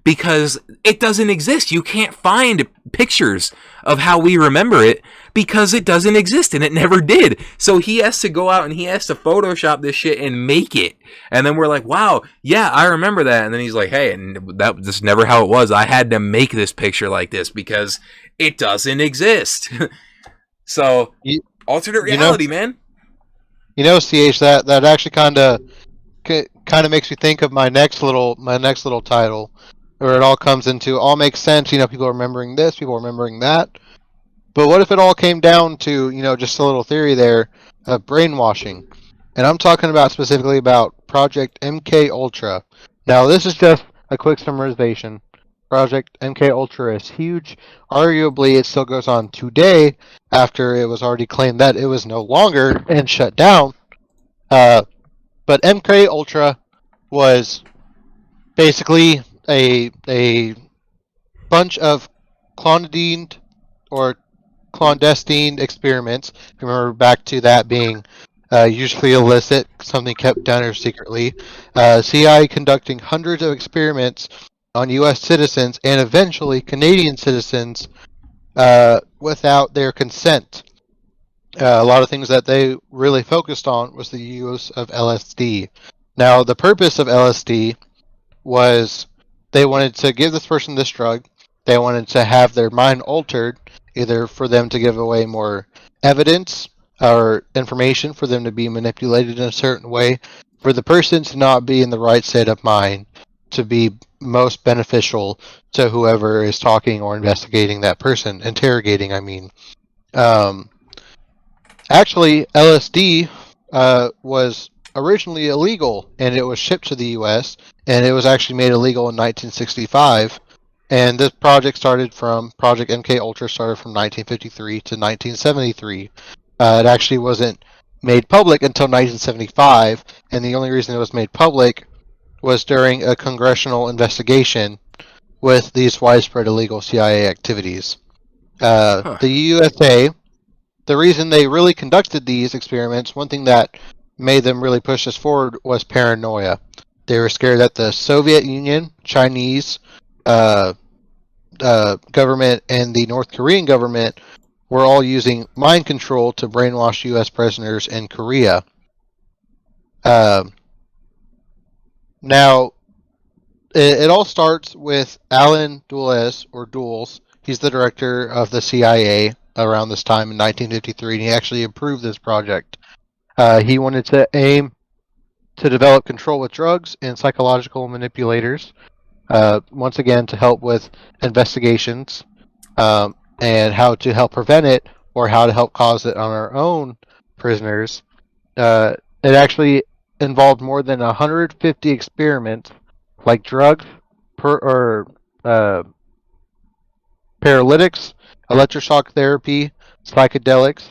Because it doesn't exist. You can't find pictures of how we remember it because it doesn't exist, and it never did. So he has to go out and he has to Photoshop this shit and make it. And then we're like, wow, yeah, I remember that. And then he's like, hey, and that's never how it was. I had to make this picture like this because it doesn't exist. So, alternate reality, man. You know, CH, that actually kind of makes me think of my next little title, where it all comes into, all makes sense. You know, people are remembering this, people are remembering that. But what if it all came down to, you know, just a little theory there of brainwashing? And I'm talking about specifically about Project MK Ultra. Now, this is just a quick summarization. Project MK Ultra is huge. Arguably, it still goes on today after it was already claimed that it was no longer and shut down. But MK Ultra was basically a bunch of clandestine experiments. Remember back to that being usually illicit, something kept done or secretly. CIA conducting hundreds of experiments on U.S. citizens and eventually Canadian citizens without their consent. A lot of things that they really focused on was the use of LSD. Now, the purpose of LSD was they wanted to give this person this drug. They wanted to have their mind altered, either for them to give away more evidence or information, for them to be manipulated in a certain way, for the person to not be in the right state of mind, to be most beneficial to whoever is talking or investigating that person. Interrogating, I mean. Actually, LSD was originally illegal, and it was shipped to the U.S., and it was actually made illegal in 1965. And this project Project MK Ultra started from 1953 to 1973. It actually wasn't made public until 1975, and the only reason it was made public was during a congressional investigation with these widespread illegal CIA activities. The USA, the reason they really conducted these experiments, one thing that made them really push this forward was paranoia. They were scared that the Soviet Union, Chinese government, and the North Korean government were all using mind control to brainwash U.S. prisoners in Korea. Now, it all starts with Alan Dulles, or Dulles. He's the director of the CIA around this time in 1953, and he actually approved this project. He wanted to aim to develop control with drugs and psychological manipulators, once again to help with investigations and how to help prevent it or how to help cause it on our own prisoners, it actually involved more than 150 experiments, like drugs, or uh, paralytics, electroshock therapy, psychedelics,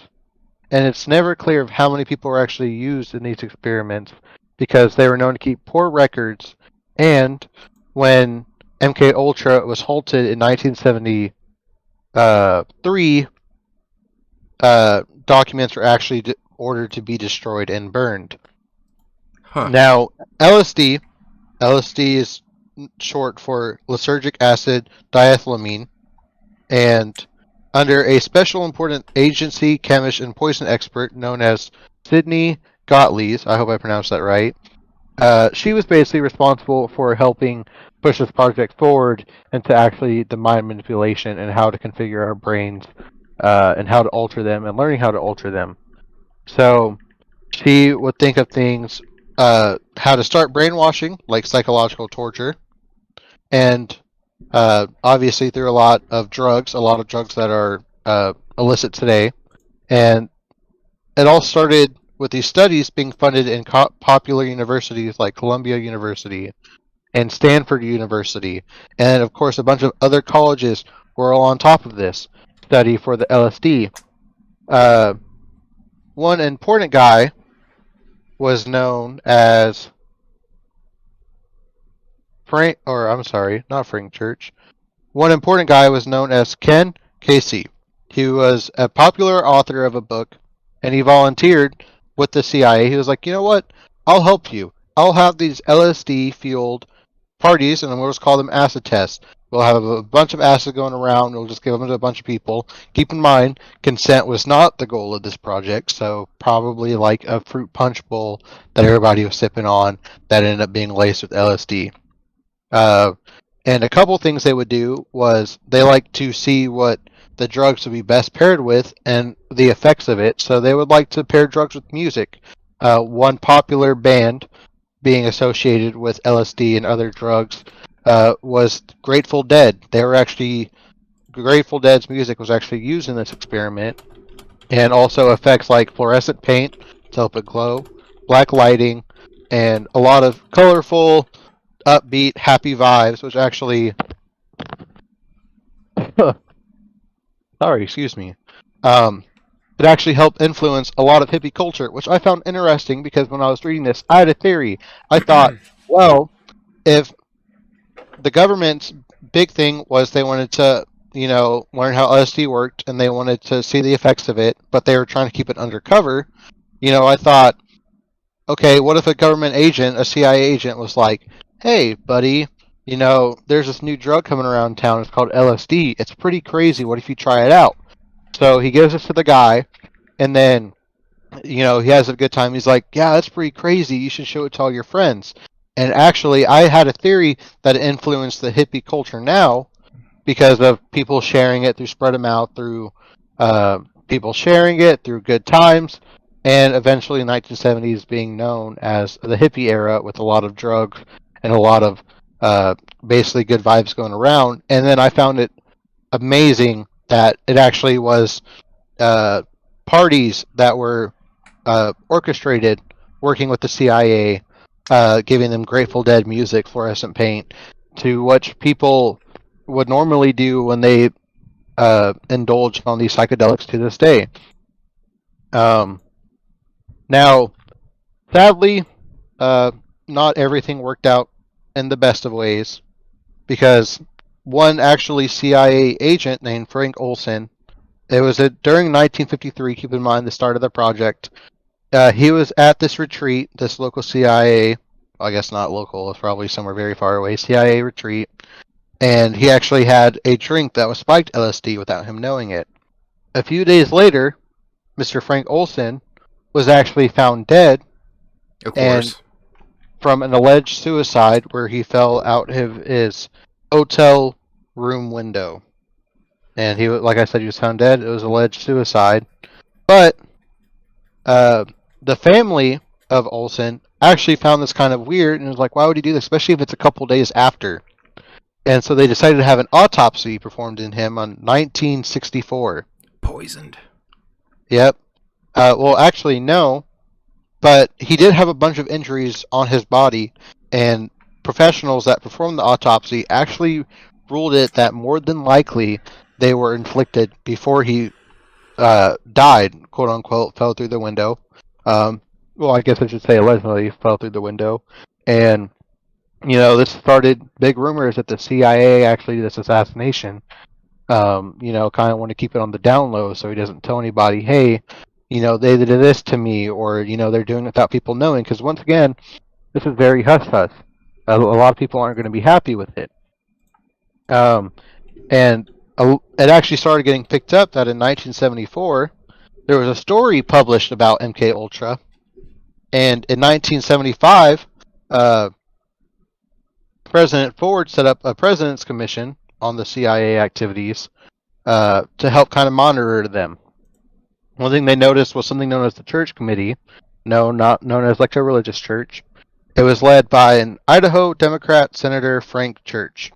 and it's never clear of how many people were actually used in these experiments because they were known to keep poor records. And when MK Ultra was halted in 1973, documents were actually ordered to be destroyed and burned. Huh. Now, LSD is short for lysergic acid diethylamine, and under a special important agency, chemist, and poison expert known as Sidney Gottlieb, I hope I pronounced that right, she was basically responsible for helping push this project forward into actually the mind manipulation and how to configure our brains and how to alter them and learning how to alter them. So she would think of things, how to start brainwashing, like psychological torture, and obviously through a lot of drugs that are illicit today. And it all started with these studies being funded in popular universities like Columbia University and Stanford University, and of course a bunch of other colleges were all on top of this study for the LSD. Uh, One important guy was known as Frank, or I'm sorry, not Frank Church. One important guy was known as Ken Casey. He was a popular author of a book, and he volunteered with the CIA. He was like, you know what? I'll help you. I'll have these LSD fueled parties, and we'll just call them acid tests. We'll have a bunch of acid going around. We'll just give them to a bunch of people. Keep in mind, consent was not the goal of this project, so probably like a fruit punch bowl that everybody was sipping on that ended up being laced with LSD. Uh, and a couple things they would do was they like to see what the drugs would be best paired with and the effects of it. So they would like to pair drugs with music. One popular band being associated with LSD and other drugs was Grateful Dead. They were actually Grateful Dead's music was actually used in this experiment, and also effects like fluorescent paint to help it glow, black lighting, and a lot of colorful, upbeat, happy vibes, which actually, sorry, excuse me, it actually helped influence a lot of hippie culture, which I found interesting because when I was reading this, I had a theory. I thought, well, if the government's big thing was they wanted to, learn how LSD worked and they wanted to see the effects of it, but they were trying to keep it undercover, I thought, okay, what if a government agent, a CIA agent, was like, hey, buddy, there's this new drug coming around town. It's called LSD. It's pretty crazy. What if you try it out? So he gives this to the guy, and then, he has a good time. He's like, yeah, that's pretty crazy. You should show it to all your friends. And actually, I had a theory that it influenced the hippie culture now because of people sharing it through spread of mouth, through people sharing it, through good times, and eventually in the 1970s being known as the hippie era with a lot of drugs and a lot of basically good vibes going around. And then I found it amazing that it actually was parties that were orchestrated working with the CIA, giving them Grateful Dead music, fluorescent paint, to what people would normally do when they indulge on these psychedelics to this day. Now, sadly, not everything worked out in the best of ways because one actually CIA agent named Frank Olson, it was during 1953, keep in mind the start of the project, he was at this retreat, this local CIA, I guess not local, it's probably somewhere very far away, CIA retreat, and he actually had a drink that was spiked LSD without him knowing it. A few days later, Mr. Frank Olson was actually found dead, Of and course. from an alleged suicide where he fell out of his hotel room window. And he, like I said, he was found dead. It was alleged suicide. But the family of Olson actually found this kind of weird and was like, why would he do this? Especially if it's a couple days after. And so they decided to have an autopsy performed in him on 1964. Poisoned. Yep. Well, actually, no. But he did have a bunch of injuries on his body, and professionals that performed the autopsy actually ruled it that more than likely they were inflicted before he died, quote unquote, fell through the window. Well, I guess I should say allegedly fell through the window. And, this started big rumors that the CIA actually did this assassination. Kind of want to keep it on the down low so he doesn't tell anybody, hey, they did this to me, or, they're doing it without people knowing. Because once again, this is very hush hush. A lot of people aren't going to be happy with it. And it actually started getting picked up that in 1974, there was a story published about MK Ultra, and in 1975, President Ford set up a President's Commission on the CIA activities to help kind of monitor them. One thing they noticed was something known as the Church Committee. No, not known as like a religious church. It was led by an Idaho Democrat Senator Frank Church.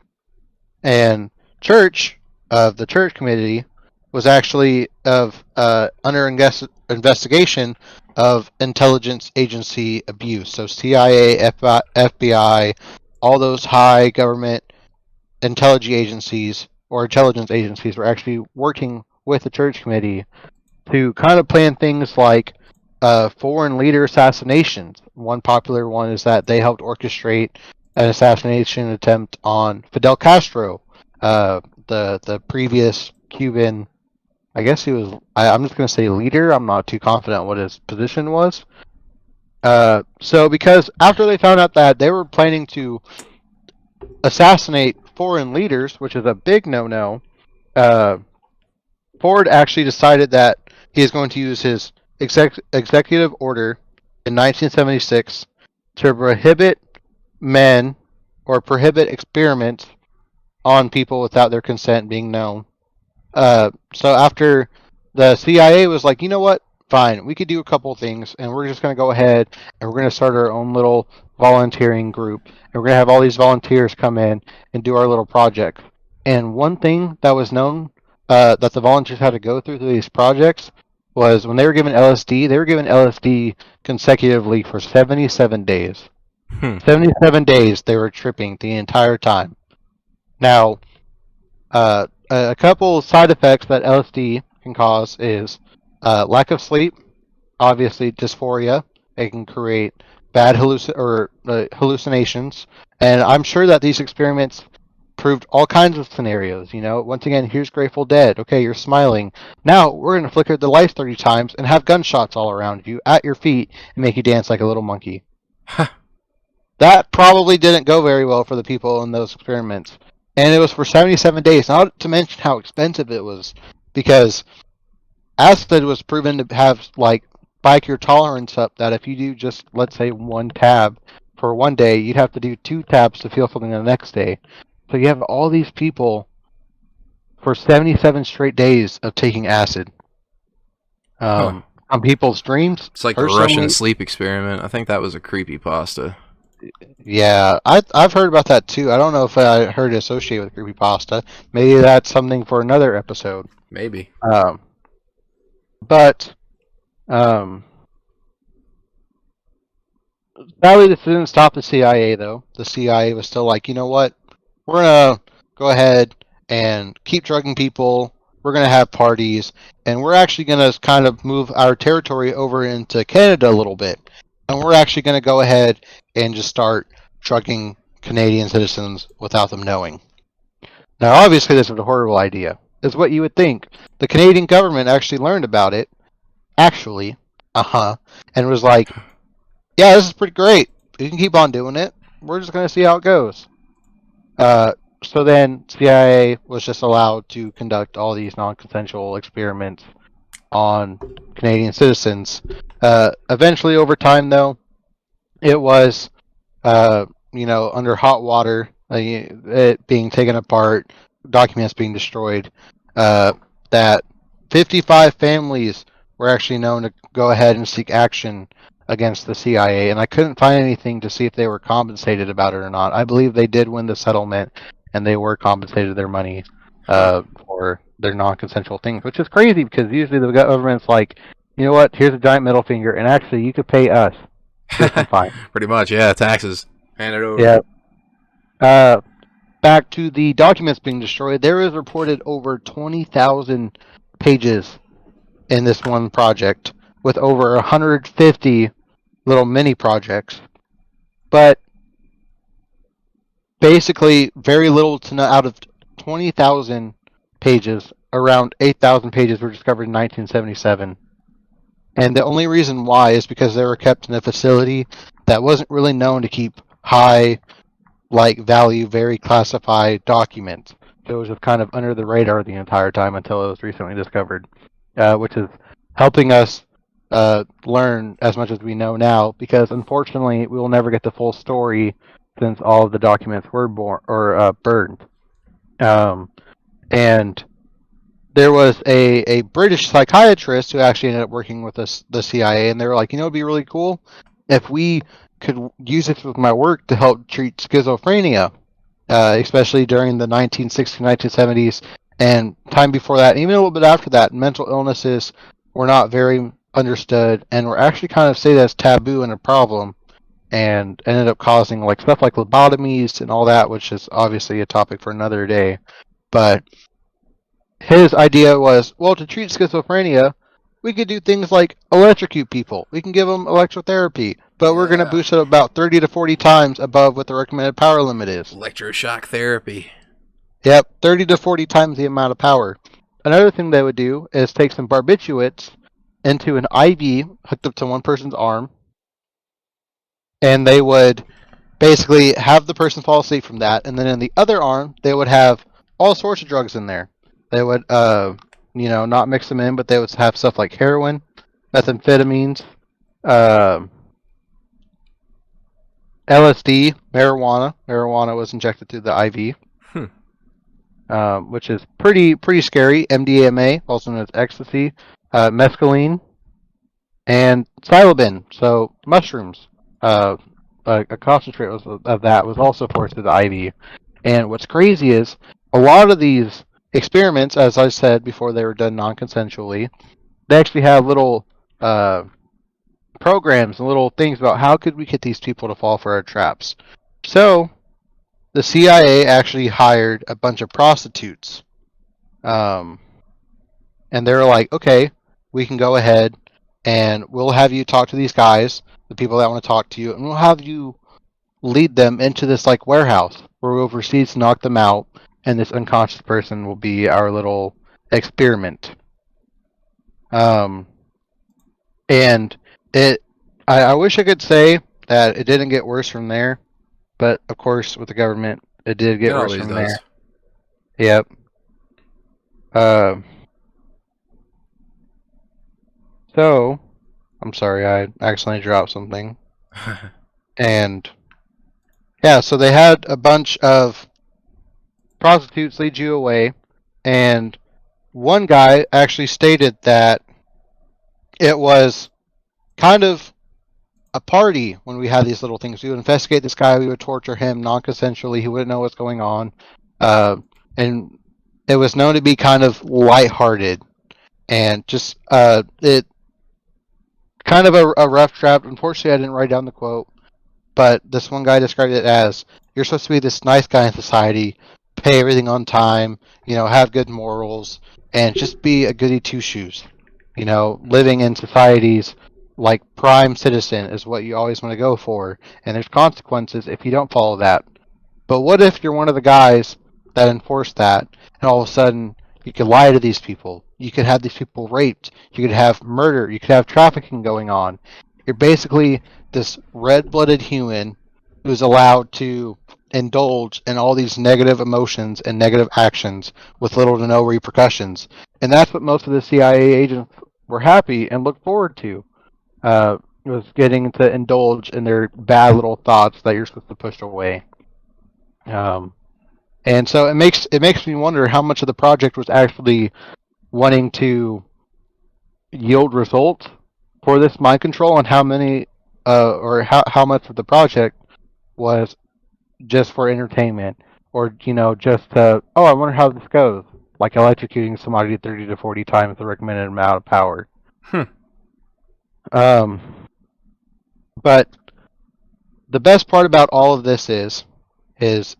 And Church of the Church Committee was actually under investigation of intelligence agency abuse. So CIA, FBI, all those high government intelligence agencies were actually working with the Church Committee to kind of plan things like foreign leader assassinations. One popular one is that they helped orchestrate an assassination attempt on Fidel Castro, the previous Cuban. I guess he was. I'm just going to say leader. I'm not too confident what his position was. So because after they found out that they were planning to assassinate foreign leaders, which is a big no-no, Ford actually decided that he is going to use his executive order in 1976 to prohibit men or prohibit experiments on people without their consent being known. So after the CIA was like, you know what? Fine, we could do a couple things, and we're just going to go ahead and we're going to start our own little volunteering group, and we're going to have all these volunteers come in and do our little project. And one thing that was known that the volunteers had to go through these projects was when they were given LSD consecutively for 77 days. 77 days they were tripping the entire time. Now, a couple side effects that LSD can cause is lack of sleep, obviously dysphoria. It can create bad hallucinations, and I'm sure that these experiments proved all kinds of scenarios. Once again, here's Grateful Dead. Okay, you're smiling. Now we're gonna flicker the lights 30 times and have gunshots all around you at your feet and make you dance like a little monkey. That probably didn't go very well for the people in those experiments. And it was for 77 days, not to mention how expensive it was, because acid was proven to have, spike your tolerance up, that if you do just, let's say, one tab for one day, you'd have to do 2 tabs to feel something the next day. So you have all these people for 77 straight days of taking acid. On people's dreams. It's like the Russian sleep experiment. I think that was a creepypasta. Yeah, I've heard about that too. I don't know if I heard it associated with creepypasta. Maybe that's something for another episode. Maybe. But sadly, this didn't stop the CIA though. The CIA was still like, you know what? We're gonna go ahead and keep drugging people. We're gonna have parties, and we're actually gonna kind of move our territory over into Canada a little bit. And we're actually going to go ahead and just start drugging Canadian citizens without them knowing. Now, obviously, this is a horrible idea. It's what you would think. The Canadian government actually learned about it. And was like, yeah, this is pretty great. You can keep on doing it. We're just going to see how it goes. So then CIA was just allowed to conduct all these non-consensual experiments on Canadian citizens. Eventually, over time, though, it was, under hot water, it being taken apart, documents being destroyed, that 55 families were actually known to go ahead and seek action against the CIA, and I couldn't find anything to see if they were compensated about it or not. I believe they did win the settlement, and they were compensated their money for their non-consensual things, which is crazy because usually the government's like, you know what? Here's a giant middle finger, and actually, you could pay us for some fine. Pretty much, yeah. Taxes. Hand it over. Yeah. Back to the documents being destroyed. There is reported over 20,000 pages in this one project, with over 150 little mini projects. But basically, very little to none out of 20,000 pages. Around 8,000 pages were discovered in 1977. And the only reason why is because they were kept in a facility that wasn't really known to keep high, value, very classified documents. So it was just kind of under the radar the entire time until it was recently discovered, which is helping us learn as much as we know now. Because unfortunately, we will never get the full story since all of the documents were burned. And there was a British psychiatrist who actually ended up working with the CIA, and they were like, it'd be really cool if we could use this with my work to help treat schizophrenia, especially during the 1960s, 1970s, and time before that, even a little bit after that. Mental illnesses were not very understood, and were actually kind of stated as taboo and a problem, and ended up causing stuff like lobotomies and all that, which is obviously a topic for another day. But his idea was, well, to treat schizophrenia, we could do things like electrocute people. We can give them electrotherapy, but we're going to boost it about 30 to 40 times above what the recommended power limit is. Electroshock therapy. Yep, 30 to 40 times the amount of power. Another thing they would do is take some barbiturates into an IV hooked up to one person's arm, and they would basically have the person fall asleep from that, and then in the other arm, they would have all sorts of drugs in there. They would, not mix them in, but they would have stuff like heroin, methamphetamines, LSD, marijuana. Marijuana was injected through the IV, which is pretty scary. MDMA, also known as ecstasy, mescaline, and psilocybin, so mushrooms. A concentrate of that was also forced through the IV. And what's crazy is a lot of these experiments, as I said before, they were done non-consensually. They actually have little programs and little things about how could we get these people to fall for our traps. So the CIA actually hired a bunch of prostitutes, and they were like, okay, we can go ahead and we'll have you talk to these guys, the people that want to talk to you, and we'll have you lead them into this warehouse where we'll proceed to knock them out, and this unconscious person will be our little experiment. And I wish I could say that it didn't get worse from there, but of course with the government it did get worse from there. Yep. So I'm sorry, I accidentally dropped something. And yeah, so they had a bunch of prostitutes lead you away, and one guy actually stated that it was kind of a party when we had these little things. We would investigate this guy, we would torture him non-consensually, he wouldn't know what's going on, and it was known to be kind of lighthearted, and just it kind of a rough draft. Unfortunately, I didn't write down the quote, but this one guy described it as, you're supposed to be this nice guy in society, pay everything on time, have good morals, and just be a goody two-shoes. Living in societies like prime citizen is what you always want to go for, and there's consequences if you don't follow that. But what if you're one of the guys that enforce that, and all of a sudden you could lie to these people, you could have these people raped, you could have murder, you could have trafficking going on. You're basically this red-blooded human who's allowed to indulge in all these negative emotions and negative actions with little to no repercussions. And that's what most of the CIA agents were happy and looked forward to, was getting to indulge in their bad little thoughts that you're supposed to push away. And so it makes me wonder how much of the project was actually wanting to yield results for this mind control, and how many or how much of the project was just for entertainment, or just I wonder how this goes. like electrocuting somebody 30 to 40 times the recommended amount of power. Hmm. But the best part about all of this is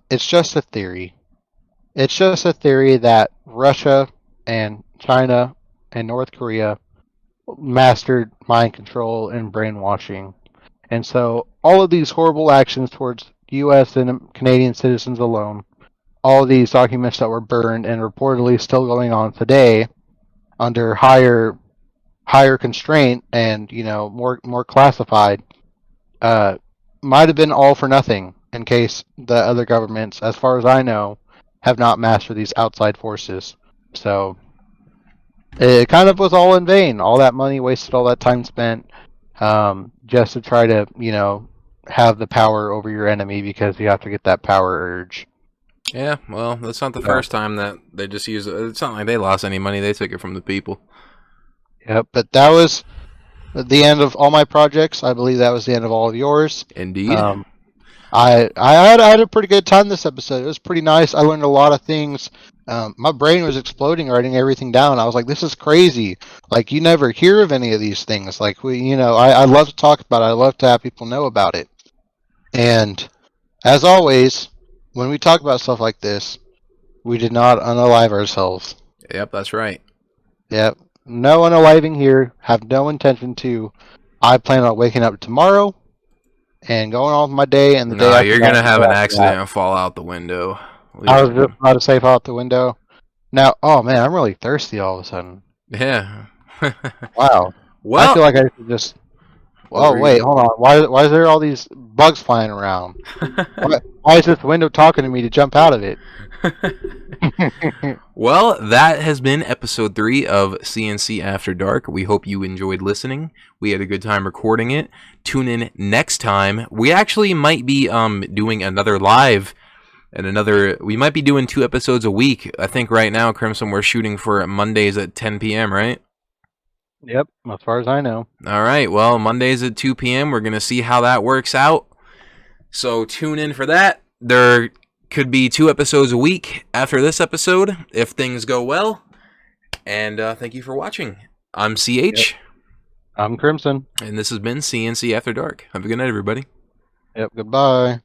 it's just a theory. It's just a theory that Russia and China and North Korea mastered mind control and brainwashing. And so all of these horrible actions towards US and Canadian citizens alone, all of these documents that were burned and reportedly still going on today under higher constraint and more classified, might have been all for nothing in case the other governments, as far as I know, have not mastered these outside forces. So it kind of was all in vain. All that money wasted, all that time spent, just to try to have the power over your enemy because you have to get that power urge. Yeah, well, that's not the Yeah. first time that they just use it. It's not like they lost any money. They took it from the people. Yep, but that was the end of all my projects. I believe that was the end of all of yours. Indeed. I had a pretty good time this episode. It was pretty nice. I learned a lot of things. My brain was exploding writing everything down. I was like, this is crazy. Like, you never hear of any of these things. Like, I love to talk about it. I love to have people know about it. And as always, when we talk about stuff like this, we did not unalive ourselves. Yep, that's right. Yep. No unaliving here. Have no intention to. I plan on waking up tomorrow and going on with my day, and the day No, after you're that, gonna have an after accident that. and fall out the window. I was just about to say fall out the window. Now, oh man, I'm really thirsty all of a sudden. Yeah. Wow. I Well, feel like I should just. what Oh were wait, you- hold on. Why is there all these bugs flying around? Why is this window talking to me to jump out of it? Well, that has been episode 3 of CNC After Dark. We hope you enjoyed listening. We had a good time recording it. Tune in next time. We actually might be doing another live and we might be doing 2 episodes a week. I think right now, Crimson, we're shooting for Mondays at 10 p.m., right? Yep, as far as I know. All right, well, Mondays at 2 p.m. We're going to see how that works out. So tune in for that. There could be 2 episodes a week after this episode if things go well. And thank you for watching. I'm CH. Yep. I'm Crimson. And this has been CNC After Dark. Have a good night, everybody. Yep, goodbye.